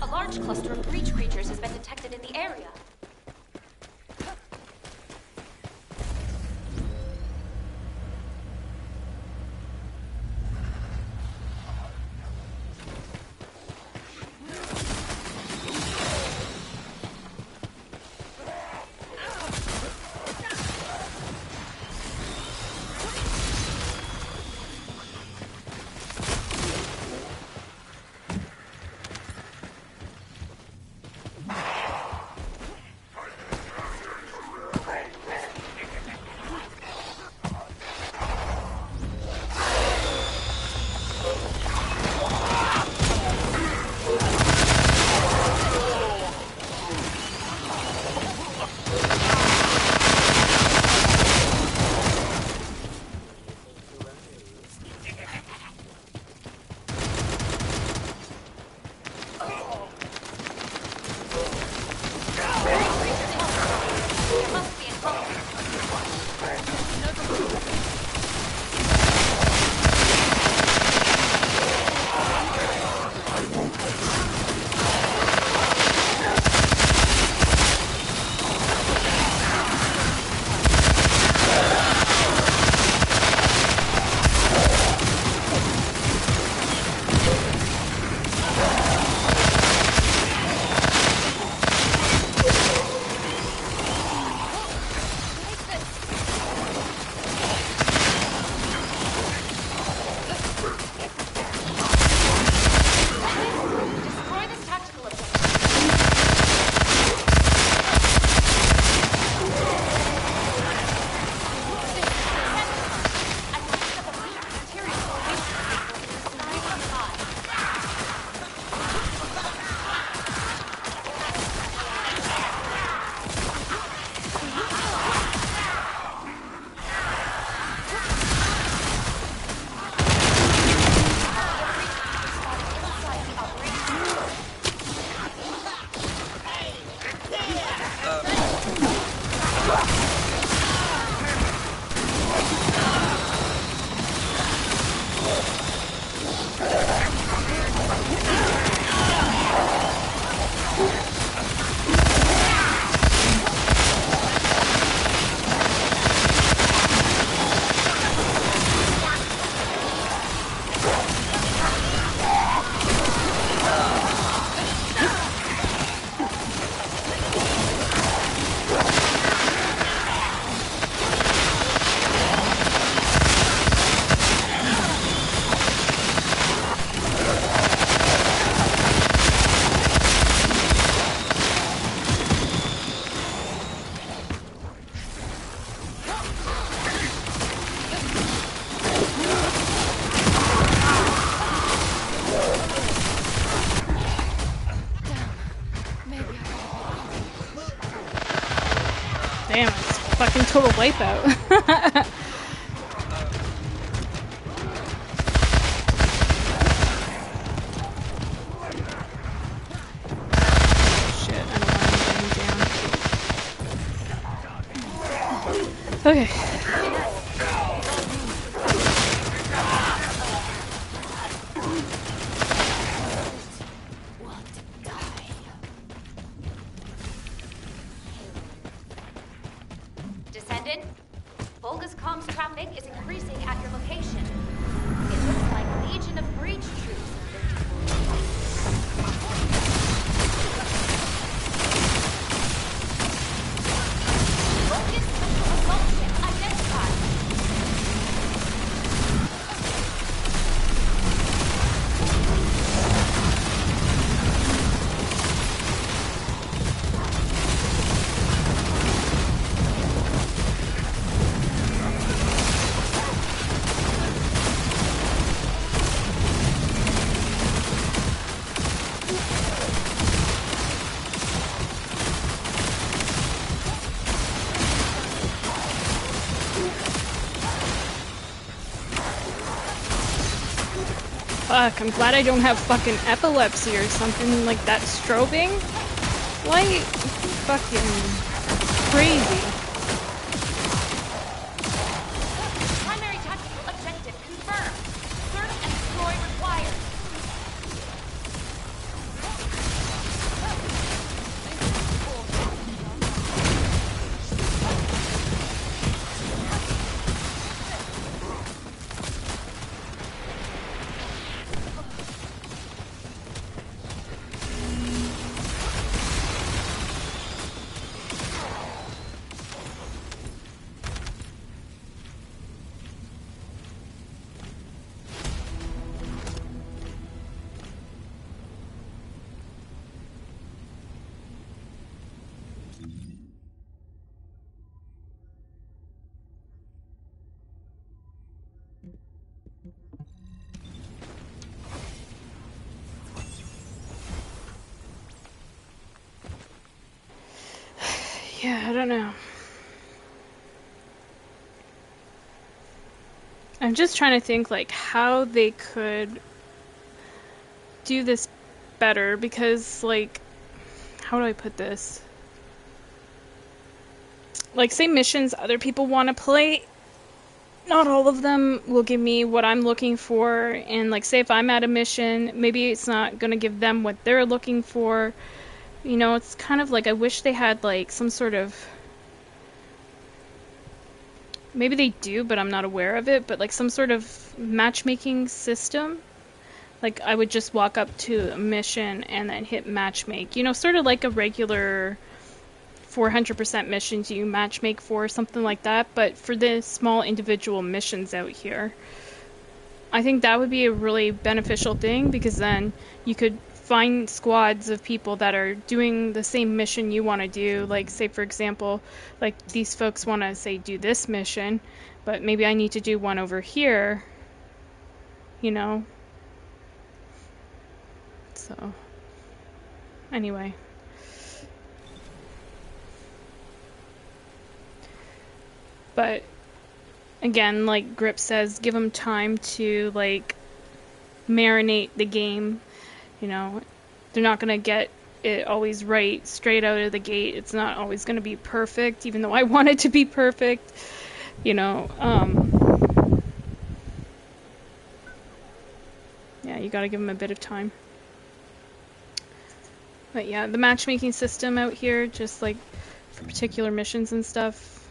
A large cluster of breach creatures has been detected in the area. Damn, it's fucking total wipeout. Shit, I don't want him getting down. Okay. Descendant, Volga's comms traffic is increasing at your location. It looks like Legion of Breach troops Vulcan special assault ship identified. Fuck, I'm glad I don't have fucking epilepsy or something like that strobing. Light fucking crazy. Primary tactical objective confirmed. Search and destroy required. Yeah, I don't know. I'm just trying to think like how they could do this better because like how do I put this? Like say missions other people want to play, not all of them will give me what I'm looking for, and like say if I'm at a mission, maybe it's not going to give them what they're looking for. You know, it's kind of like I wish they had like some sort of, maybe they do but I'm not aware of it, but like some sort of matchmaking system. Like I would just walk up to a mission and then hit matchmake, you know, sort of like a regular 400% missions you matchmake for, something like that, but for the small individual missions out here. I think that would be a really beneficial thing because then you could find squads of people that are doing the same mission you want to do. Like, say, for example, like these folks want to, say, do this mission, but maybe I need to do one over here, you know? So, anyway. But again, like Grip says, give them time to like marinate the game. You know, they're not gonna get it always right straight out of the gate. It's not always gonna be perfect, even though I want it to be perfect. You know, yeah, you gotta give them a bit of time. But yeah, the matchmaking system out here, just like for particular missions and stuff,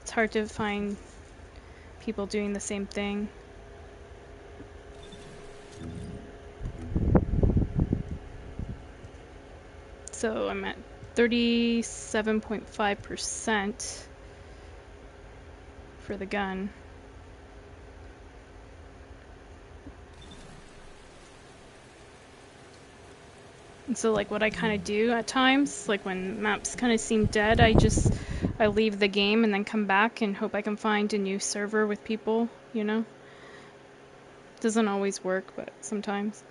it's hard to find people doing the same thing. So I'm at 37.5% for the gun. And so like what I kind of do at times, like when maps kind of seem dead, I leave the game and then come back and hope I can find a new server with people, you know? Doesn't always work, but sometimes.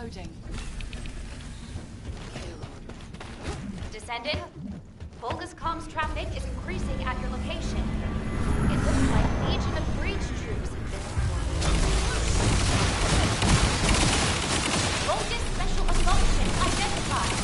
Reloading. Descendant, Volga's comms traffic is increasing at your location. It looks like Legion of Breach troops have been deployed. Volga's special assault ship identified.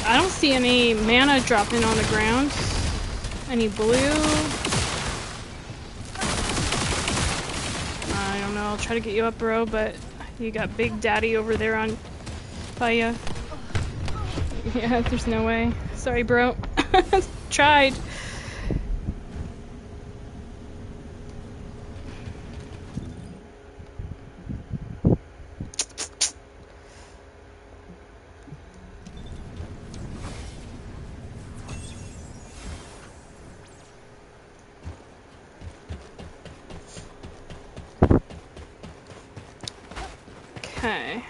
I don't see any mana dropping on the ground. Any blue? I don't know, I'll try to get you up, bro, but you got Big Daddy over there on by ya. Yeah, there's no way. Sorry, bro. Tried. Okay.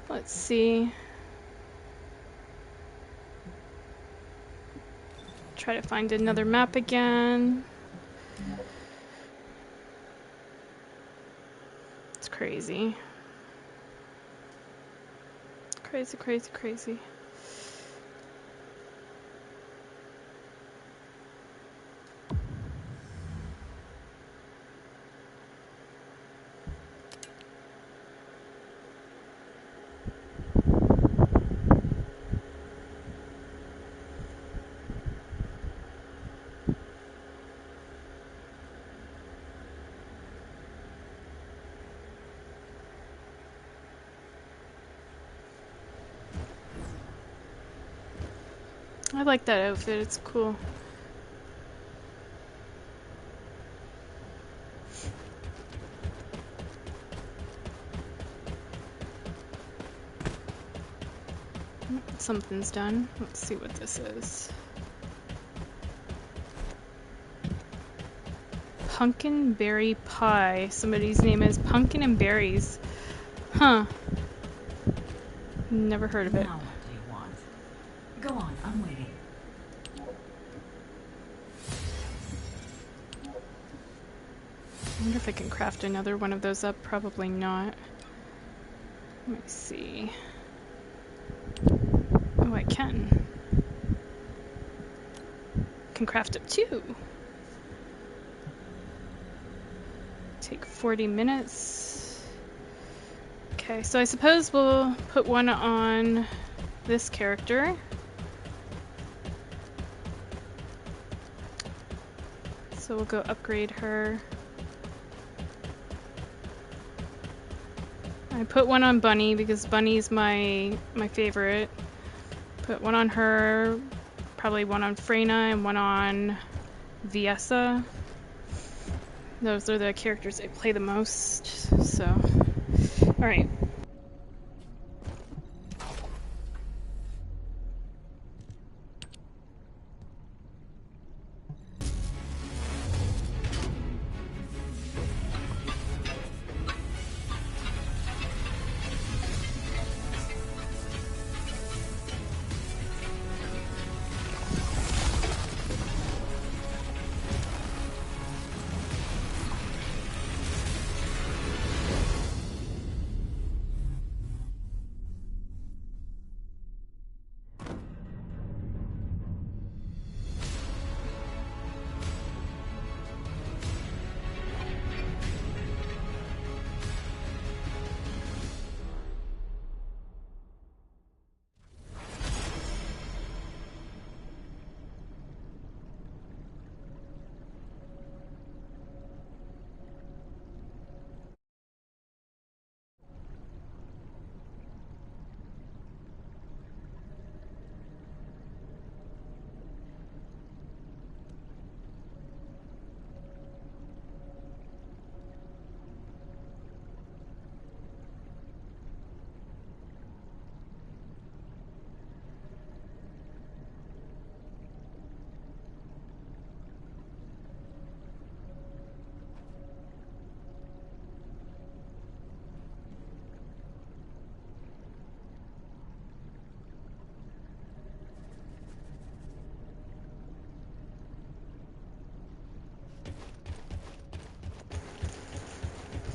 Let's see. Try to find another map again. It's crazy. Crazy, crazy, crazy. I like that outfit, it's cool. Something's done. Let's see what this is. pumpkin berry pie. Somebody's name is Pumpkin and Berries. Huh. Never heard of it. Now what do you want? Go on, I'm waiting. I wonder if I can craft another one of those up. Probably not. Let me see. Oh, I can. Can craft up 2. Take 40 minutes. Okay, so I suppose we'll put one on this character. So we'll go upgrade her. I put one on Bunny because Bunny's my favorite. Put one on her, probably one on Freyna and one on Viessa. Those are the characters I play the most, so. Alright.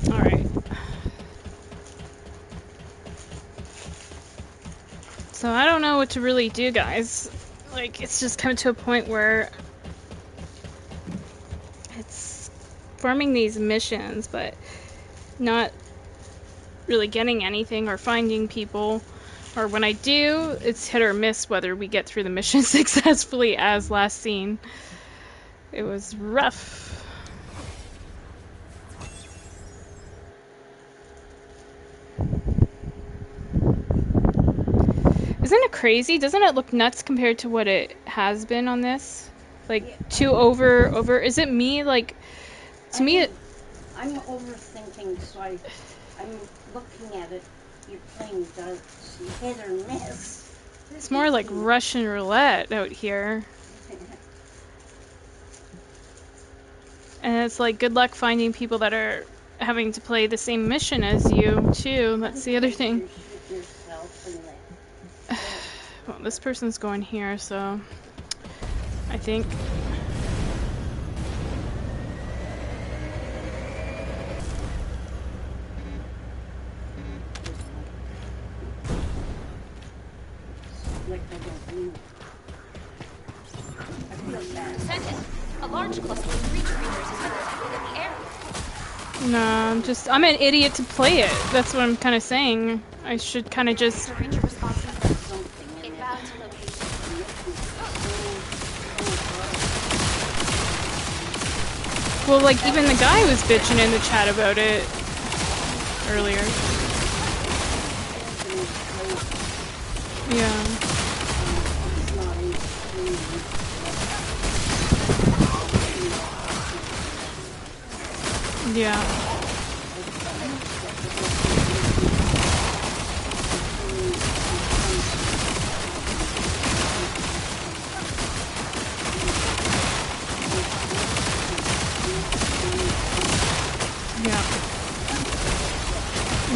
Alright. So I don't know what to really do, guys. Like, it's just come to a point where it's farming these missions, but not really getting anything or finding people. Or when I do, it's hit or miss whether we get through the mission successfully, as last seen. It was rough. Isn't it crazy? Doesn't it look nuts compared to what it has been on this? Like, Yeah, too over. Is it me? Like, to me it... I'm overthinking, so I'm looking at it. You're playing darts. You hit or miss. It's more like Russian roulette out here. And it's like, good luck finding people that are having to play the same mission as you, too. That's the other thing. You shoot yourself in the... Well, this person's going here, so I think. Like I don't move. I feel bad. Sent a large cluster of breach creatures has been detected in the area. No, I'm an idiot to play it. That's what I'm kind of saying. I should kind of just. Creature responses Something in it. inbound to location. Well, like, even the guy was bitching in the chat about it earlier. Yeah. Yeah.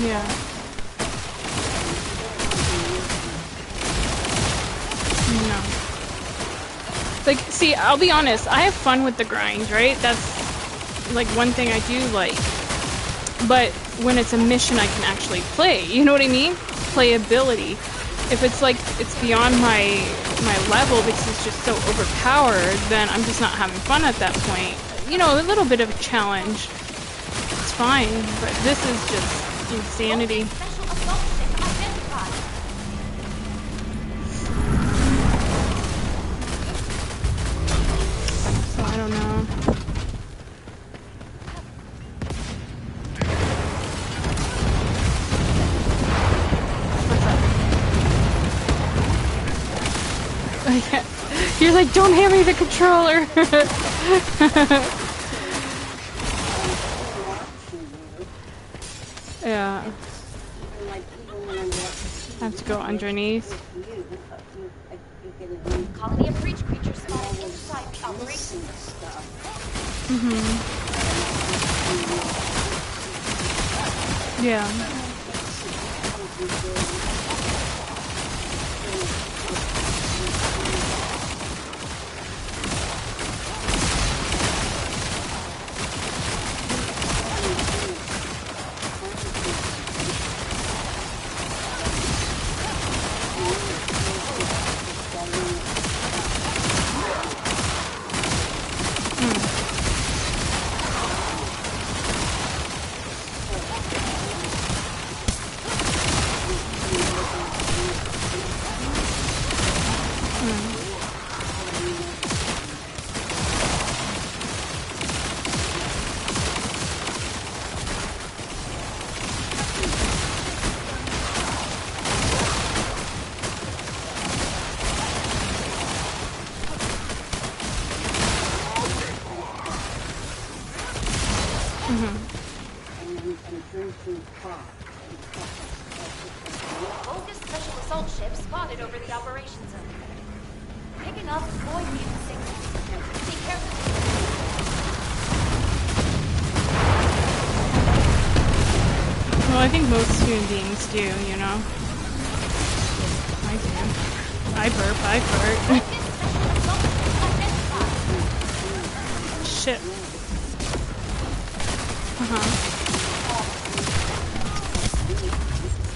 Yeah. No. Like, see, I'll be honest, I have fun with the grind, right? That's, like, one thing I do like. But when it's a mission I can actually play, you know what I mean? Playability. If it's like, it's beyond my level because it's just so overpowered, then I'm just not having fun at that point. You know, a little bit of a challenge. It's fine, but this is just insanity. Special assault ship identified. So I don't know. You're like, don't hand me the controller. Yeah. I have to go underneath. Colony of breach creatures spotted inside the operation zone. Yeah. Vulgus special assault ship spotted over the operation zone. Picking up void mutant signals. Be careful. Well, I think most human beings do, you know. I do. I burp, I fart. Shit.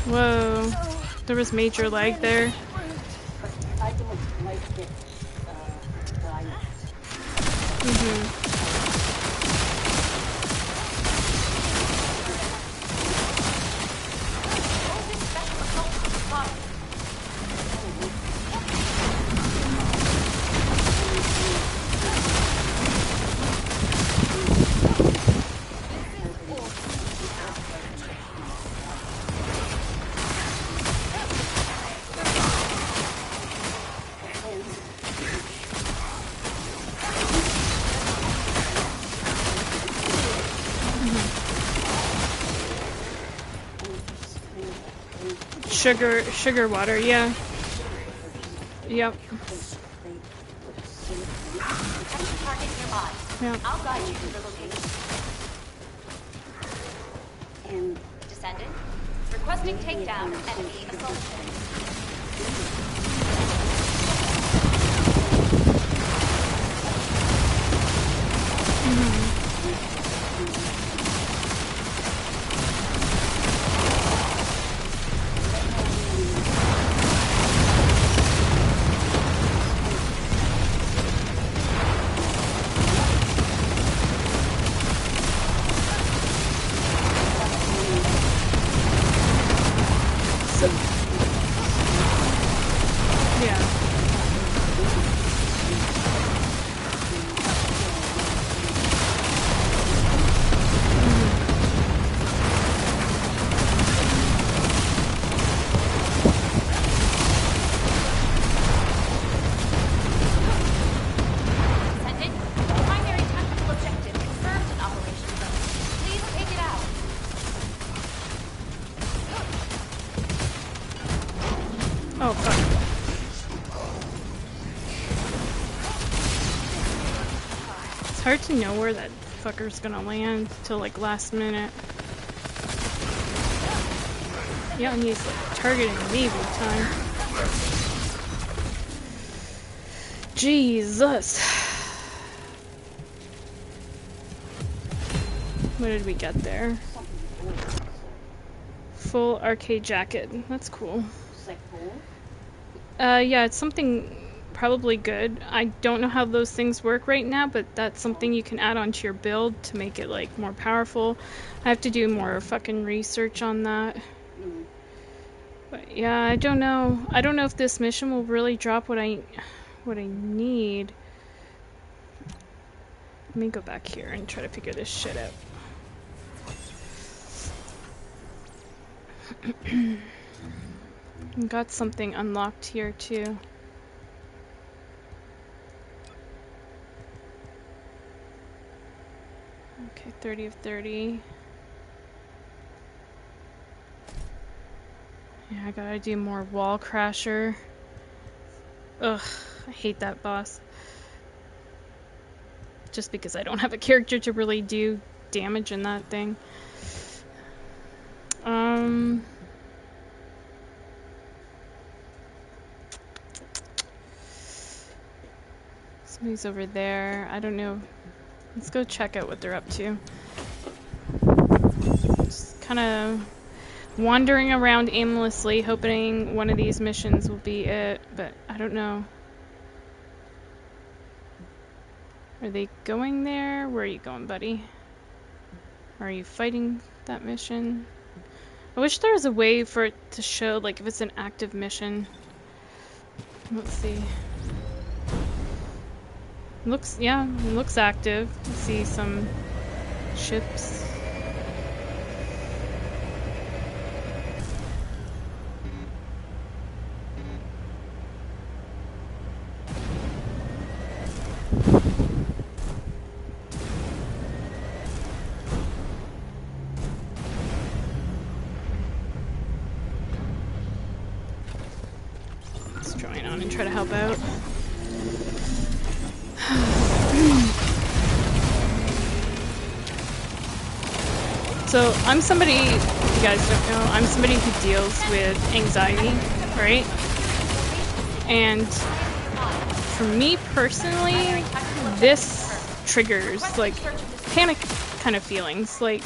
Whoa. There was major lag there. I don't like it. Sugar water, yeah. Yep. Target nearby. Yep. I'll guide you to the location. And Descendant, requesting takedown of enemy assault ship. Yeah. Descendant, primary tactical objective confirmed in Operation Zone. Please take it out. Oh, fuck. It's hard to know where that fucker's gonna land till like last minute. Yeah, and he's like targeting me big time. Jesus. What did we get there? Full arcade jacket. That's cool. Is that cool? Yeah, it's something probably good. I don't know how those things work right now, but that's something you can add onto your build to make it like more powerful. I have to do more fucking research on that. But yeah, I don't know. I don't know if this mission will really drop what I need. Let me go back here and try to figure this shit out. Got something unlocked here too. Okay, 30 of 30. Yeah, I gotta do more wall crasher. Ugh, I hate that boss. Just because I don't have a character to really do damage in that thing. Somebody's over there. I don't know. Let's go check out what they're up to. Just kind of wandering around aimlessly, hoping one of these missions will be it, but I don't know. Are they going there? Where are you going, buddy? Are you fighting that mission? I wish there was a way for it to show, like, if it's an active mission. Let's see. Looks, yeah, it looks active. I see some ships. Let's join on and try to help out. So, I'm somebody, if you guys don't know, I'm somebody who deals with anxiety, right? And for me personally, this triggers, like, panic kind of feelings. Like,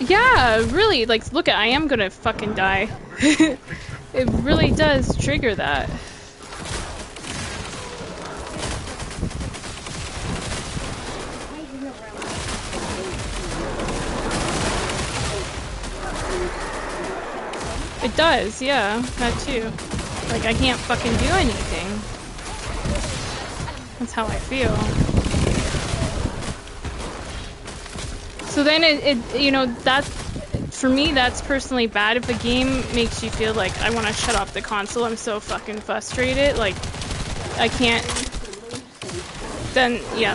yeah, really, like, look, I am gonna fucking die. It really does trigger that. It does, yeah, that too. Like, I can't fucking do anything. That's how I feel. So then it you know, that, for me, that's personally bad. If a game makes you feel like I want to shut off the console, I'm so fucking frustrated, like, I can't, then, yeah,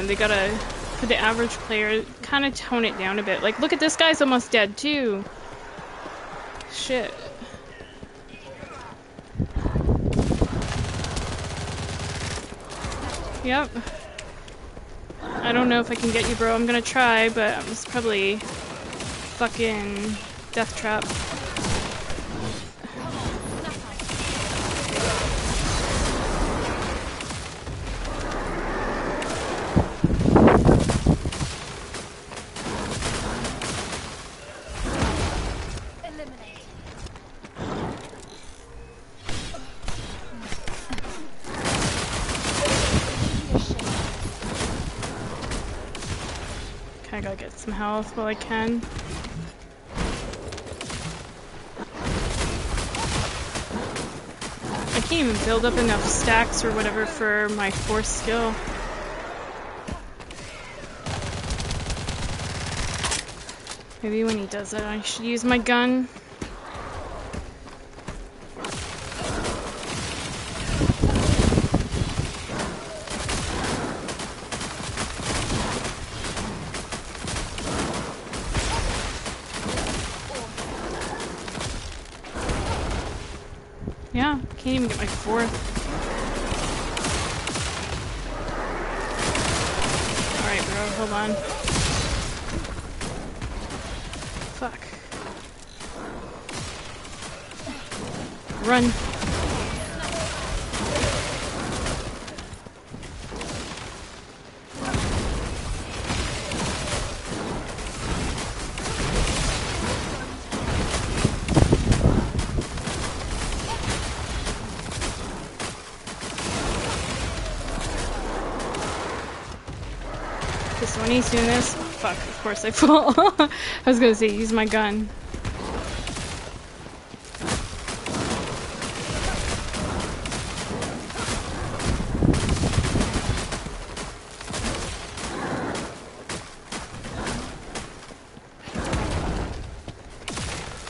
they gotta, for the average player, kind of tone it down a bit. Like, look at this guy's almost dead too. Shit. Yep. I don't know if I can get you, bro. I'm gonna try, but it's probably fucking death trap. I gotta get some health while I can. I can't even build up enough stacks or whatever for my fourth skill. Maybe when he does that, I should use my gun. Yeah, can't even get my fourth. Alright, bro, hold on. fuck. Run. This when he's doing this, fuck, of course I fall. I was gonna say, use my gun.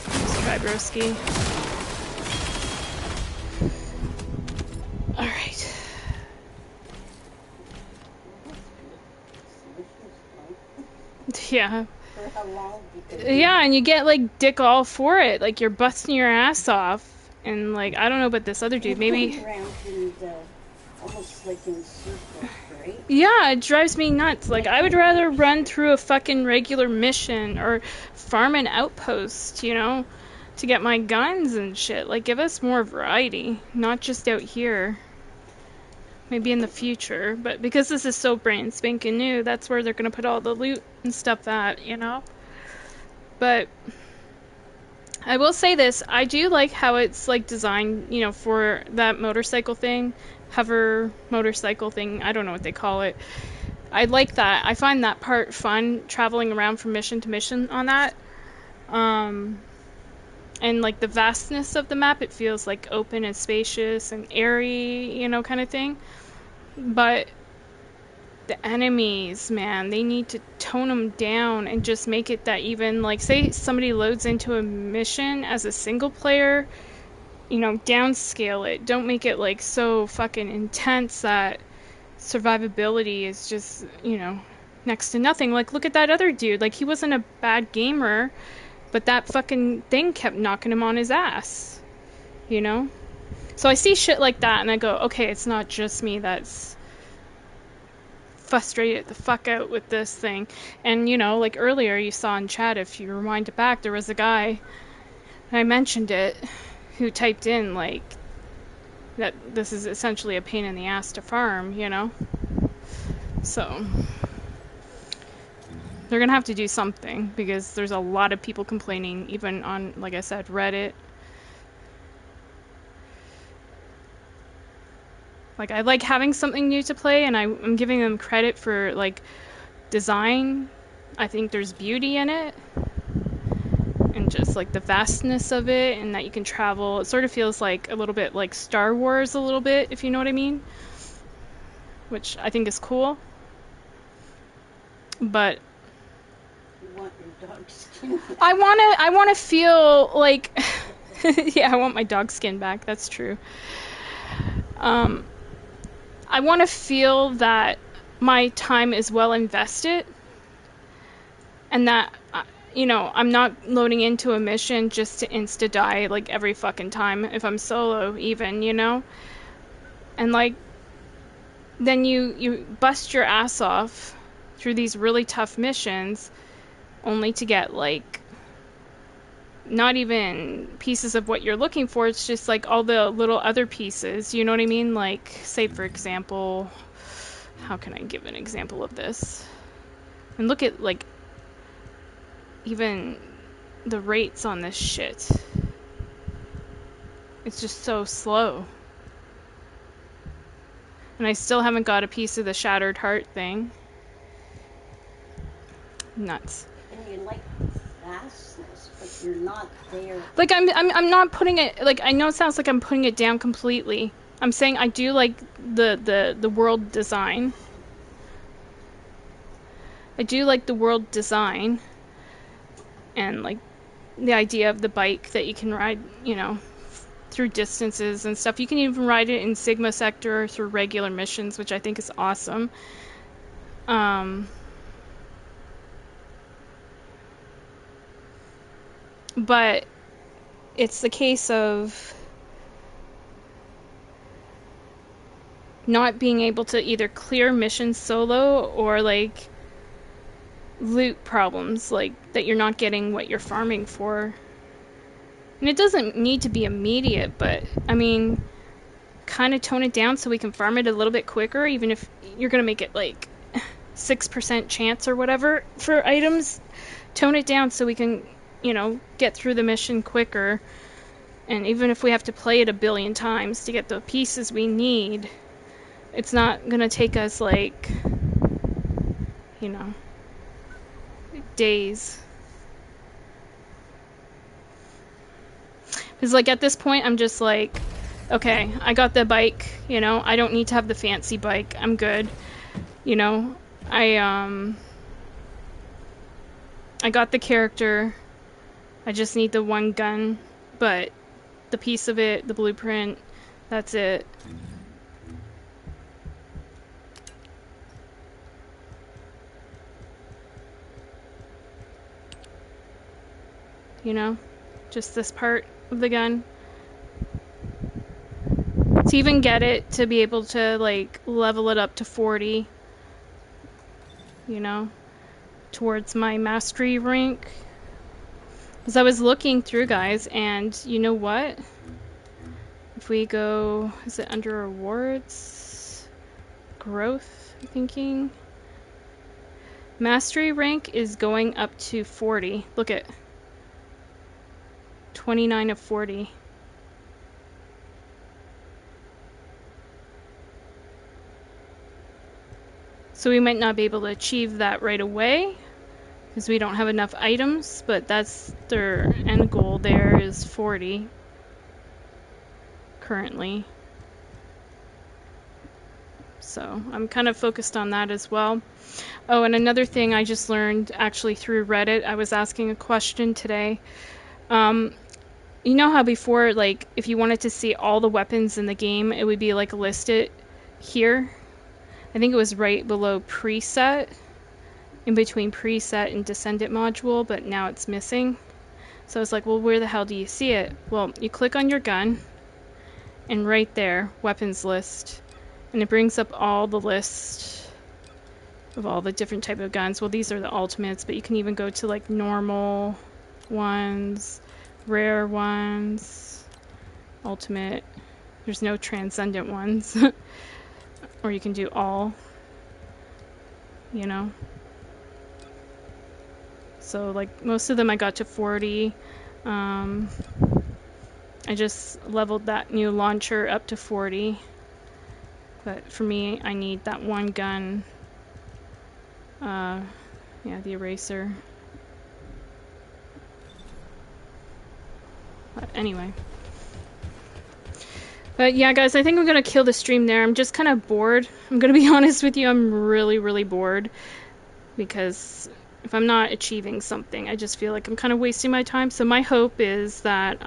Let's try broski. Alright. Yeah. For how long? Yeah, and you get like dick all for it. Like you're busting your ass off. And like, I don't know about this other dude, maybe. Around in the, almost like in circles, right? Yeah, it drives me nuts. Like, I would rather run through a fucking regular mission or farm an outpost, you know, to get my guns and shit. Like, give us more variety, not just out here. Maybe in the future, but because this is so brand spanking new, that's where they're gonna put all the loot and stuff at, you know? But I will say this, I do like how it's like designed, you know, for that motorcycle thing, hover motorcycle thing, I don't know what they call it. I like that. I find that part fun, traveling around from mission to mission on that. And like the vastness of the map, it feels like open and spacious and airy, you know, kind of thing. But the enemies, man, they need to tone them down and just make it that even, like, say somebody loads into a mission as a single player, you know, downscale it. Don't make it like so fucking intense that survivability is just, you know, next to nothing. Like, look at that other dude. Like, he wasn't a bad gamer, but that fucking thing kept knocking him on his ass, you know? So I see shit like that and I go, okay, it's not just me that's frustrated the fuck out with this thing. And, you know, like earlier you saw in chat, if you rewind it back, there was a guy, and I mentioned it, who typed in, like, that this is essentially a pain in the ass to farm, you know? So they're gonna have to do something, because there's a lot of people complaining, even on, like I said, Reddit. Like, I like having something new to play, and I'm giving them credit for, like, design. I think there's beauty in it, and just, like, the vastness of it, and that you can travel. It sort of feels like a little bit like Star Wars a little bit, if you know what I mean, which I think is cool. But You want your dog skin back. I wanna feel like yeah, I want my dog skin back, that's true. I want to feel that my time is well invested, and that, you know, I'm not loading into a mission just to insta-die, like, every fucking time, if I'm solo, even, you know? And, like, then you bust your ass off through these really tough missions, only to get, like, not even pieces of what you're looking for, it's just like all the little other pieces, you know what I mean? Like, say for example, how can I give an example of this? And look at, like, even the rates on this shit. It's just so slow. And I still haven't got a piece of the Shattered Heart thing. Nuts. And you like vastness, but you're not there. Like, I'm not putting it, like, I know it sounds like I'm putting it down completely. I'm saying I do like the world design. I do like the world design. And, like, the idea of the bike that you can ride, you know, through distances and stuff. You can even ride it in Sigma Sector through regular missions, which I think is awesome. But it's the case of not being able to either clear missions solo or, like, loot problems, like that you're not getting what you're farming for. And it doesn't need to be immediate, but I mean, kind of tone it down so we can farm it a little bit quicker, even if you're gonna make it like 6% chance or whatever for items. Tone it down so we can, you know, get through the mission quicker. And even if we have to play it a billion times to get the pieces we need, it's not gonna take us like, you know, days. Because like at this point I'm just like, okay, I got the bike, you know, I don't need to have the fancy bike, I'm good. You know, I got the character, I just need the one gun, but the piece of it, the blueprint, that's it. You know, just this part of the gun. To even get it, to be able to like level it up to 40, you know, towards my mastery rank. Because I was looking through, guys, and you know what? If we go, is it under rewards? Growth, I'm thinking. Mastery rank is going up to 40. Look at 29 of 40. So we might not be able to achieve that right away because we don't have enough items, but that's their end goal there is 40 currently. So I'm kind of focused on that as well. Oh, and another thing I just learned actually through Reddit, I was asking a question today. You know how before, like, if you wanted to see all the weapons in the game, it would be like listed here? I think it was right below preset, in between preset and descendant module, but now it's missing. So I was like, well, where the hell do you see it? Well, you click on your gun, and right there, weapons list, and it brings up all the list of all the different type of guns. Well, these are the ultimates, but you can even go to like normal ones, rare ones, ultimate. There's no transcendent ones. Or you can do all, you know. So like most of them I got to 40. I just leveled that new launcher up to 40. But for me, I need that one gun. Yeah, the eraser. But anyway. But yeah, guys, I think I'm gonna kill the stream there. I'm just kind of bored. I'm gonna be honest with you, I'm really, really bored. Because if I'm not achieving something, I just feel like I'm kind of wasting my time. So my hope is that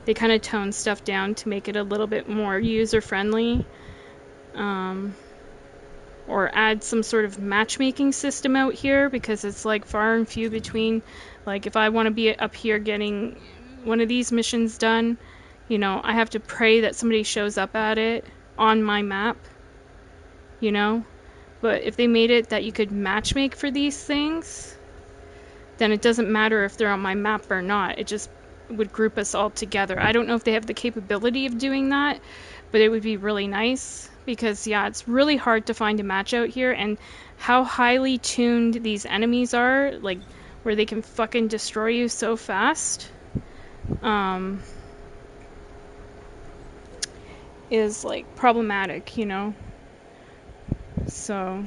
they kind of tone stuff down to make it a little bit more user-friendly. Or add some sort of matchmaking system out here, because it's like far and few between. Like if I want to be up here getting one of these missions done, you know, I have to pray that somebody shows up at it on my map, you know? But if they made it that you could matchmake for these things, then it doesn't matter if they're on my map or not. It just would group us all together. I don't know if they have the capability of doing that, but it would be really nice because, yeah, it's really hard to find a match out here, and how highly tuned these enemies are, like, where they can fucking destroy you so fast. Is like problematic, you know. So,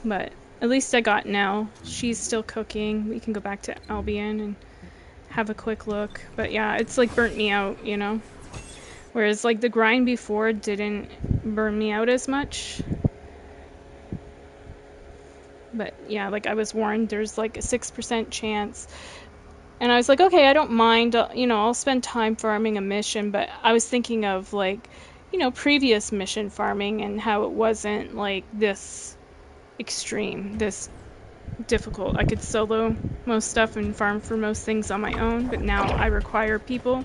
but at least I got Nell. She's still cooking. We can go back to Albion and have a quick look. But yeah, it's like burnt me out, you know. Whereas like the grind before didn't burn me out as much. But yeah, like I was warned, there's like a 6% chance. And I was like, okay, I don't mind, you know, I'll spend time farming a mission, but I was thinking of, like, you know, previous mission farming and how it wasn't, like, this extreme, this difficult. I could solo most stuff and farm for most things on my own, but now I require people,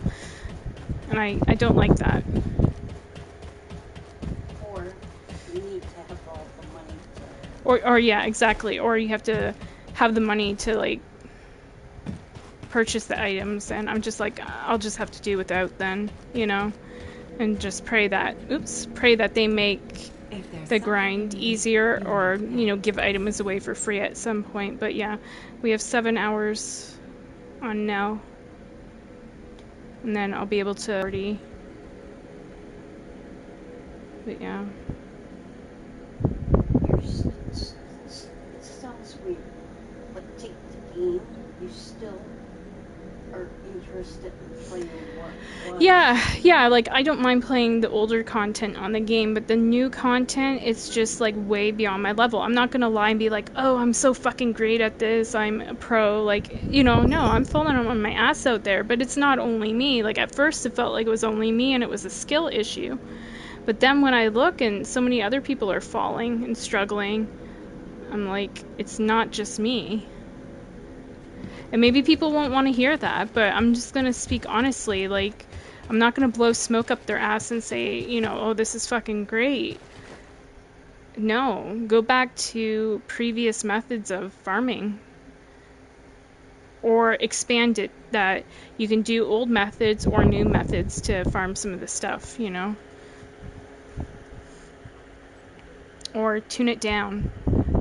and I don't like that. Or you need to have all the money Or yeah, exactly. Or you have to have the money to like purchase the items, and I'm just like, I'll just have to do without then, you know, and just pray that they make the grind easier, or you know, give items away for free at some point. But yeah, we have 7 hours on now, and then I'll be able to already. But yeah. It sounds weird, but take the game, you still are interested in playing what? Yeah, like I don't mind playing the older content on the game, but the new content, it's just like way beyond my level. I'm not gonna lie and be like, oh, I'm so fucking great at this, I'm a pro, like, you know, no, I'm falling on my ass out there, but it's not only me. Like at first it felt like it was only me and it was a skill issue. But then when I look and so many other people are falling and struggling, I'm like, it's not just me. And maybe people won't want to hear that, but I'm just going to speak honestly. Like, I'm not going to blow smoke up their ass and say, you know, oh, this is fucking great. No, go back to previous methods of farming. Or expand it, that you can do old methods or new methods to farm some of the stuff, you know. Or tune it down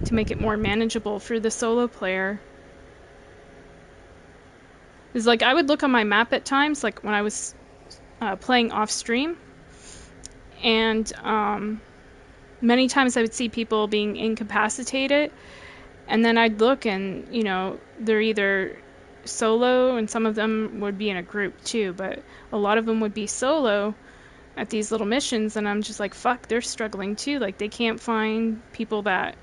to make it more manageable for the solo player. It's like I would look on my map at times, like when I was playing off stream, and many times I would see people being incapacitated, and then I'd look and, you know, they're either solo, and some of them would be in a group too, but a lot of them would be solo at these little missions, and I'm just like, fuck, they're struggling too. Like, they can't find people that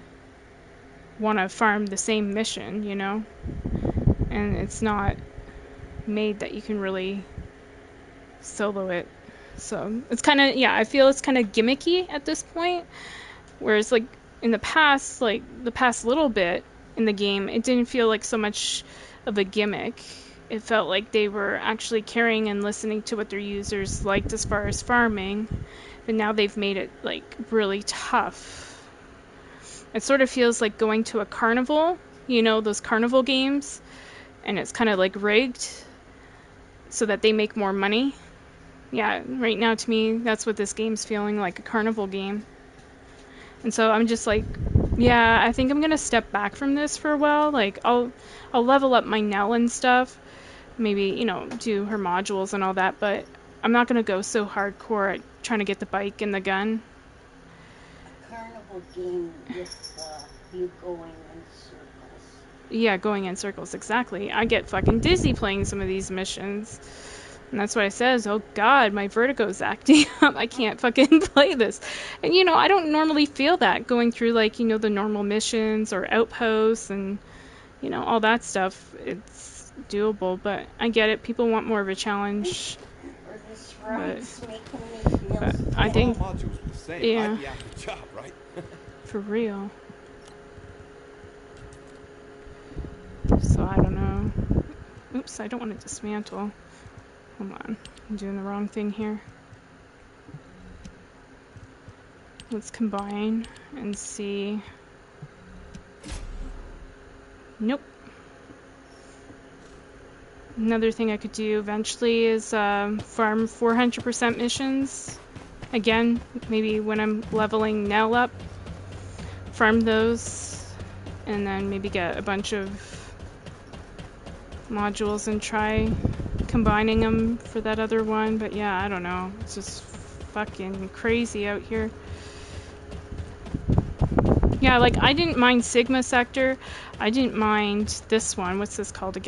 want to farm the same mission, you know? And it's not made that you can really solo it. So it's kind of, yeah, I feel it's kind of gimmicky at this point. Whereas, like, in the past, like, the past little bit in the game, it didn't feel like so much of a gimmick. It felt like they were actually caring and listening to what their users liked as far as farming. But now they've made it, like, really tough. It sort of feels like going to a carnival, you know, those carnival games, and it's kind of like rigged so that they make more money. Yeah, right now to me, that's what this game's feeling like, a carnival game. And so I'm just like, yeah, I think I'm gonna step back from this for a while. Like, I'll level up my Nell and stuff, maybe, you know, do her modules and all that, but I'm not gonna go so hardcore at trying to get the bike and the gun. A carnival game with you going in circles. Yeah, going in circles, exactly. I get fucking dizzy playing some of these missions. And that's what I says, oh god, my vertigo's acting up. I can't fucking play this. And, you know, I don't normally feel that going through, like, you know, the normal missions or outposts and, you know, all that stuff. It's doable, but I get it. People want more of a challenge. Or this ride's making me feel But I think, yeah, I'd be out of job, right? for real. So I don't know. Oops, I don't want to dismantle. Hold on, I'm doing the wrong thing here. Let's combine and see. Nope. Another thing I could do eventually is farm 400% missions. Again, maybe when I'm leveling Nell up, farm those, and then maybe get a bunch of modules and try combining them for that other one. But yeah, I don't know. It's just fucking crazy out here. Yeah, like, I didn't mind Sigma Sector. I didn't mind this one. What's this called again?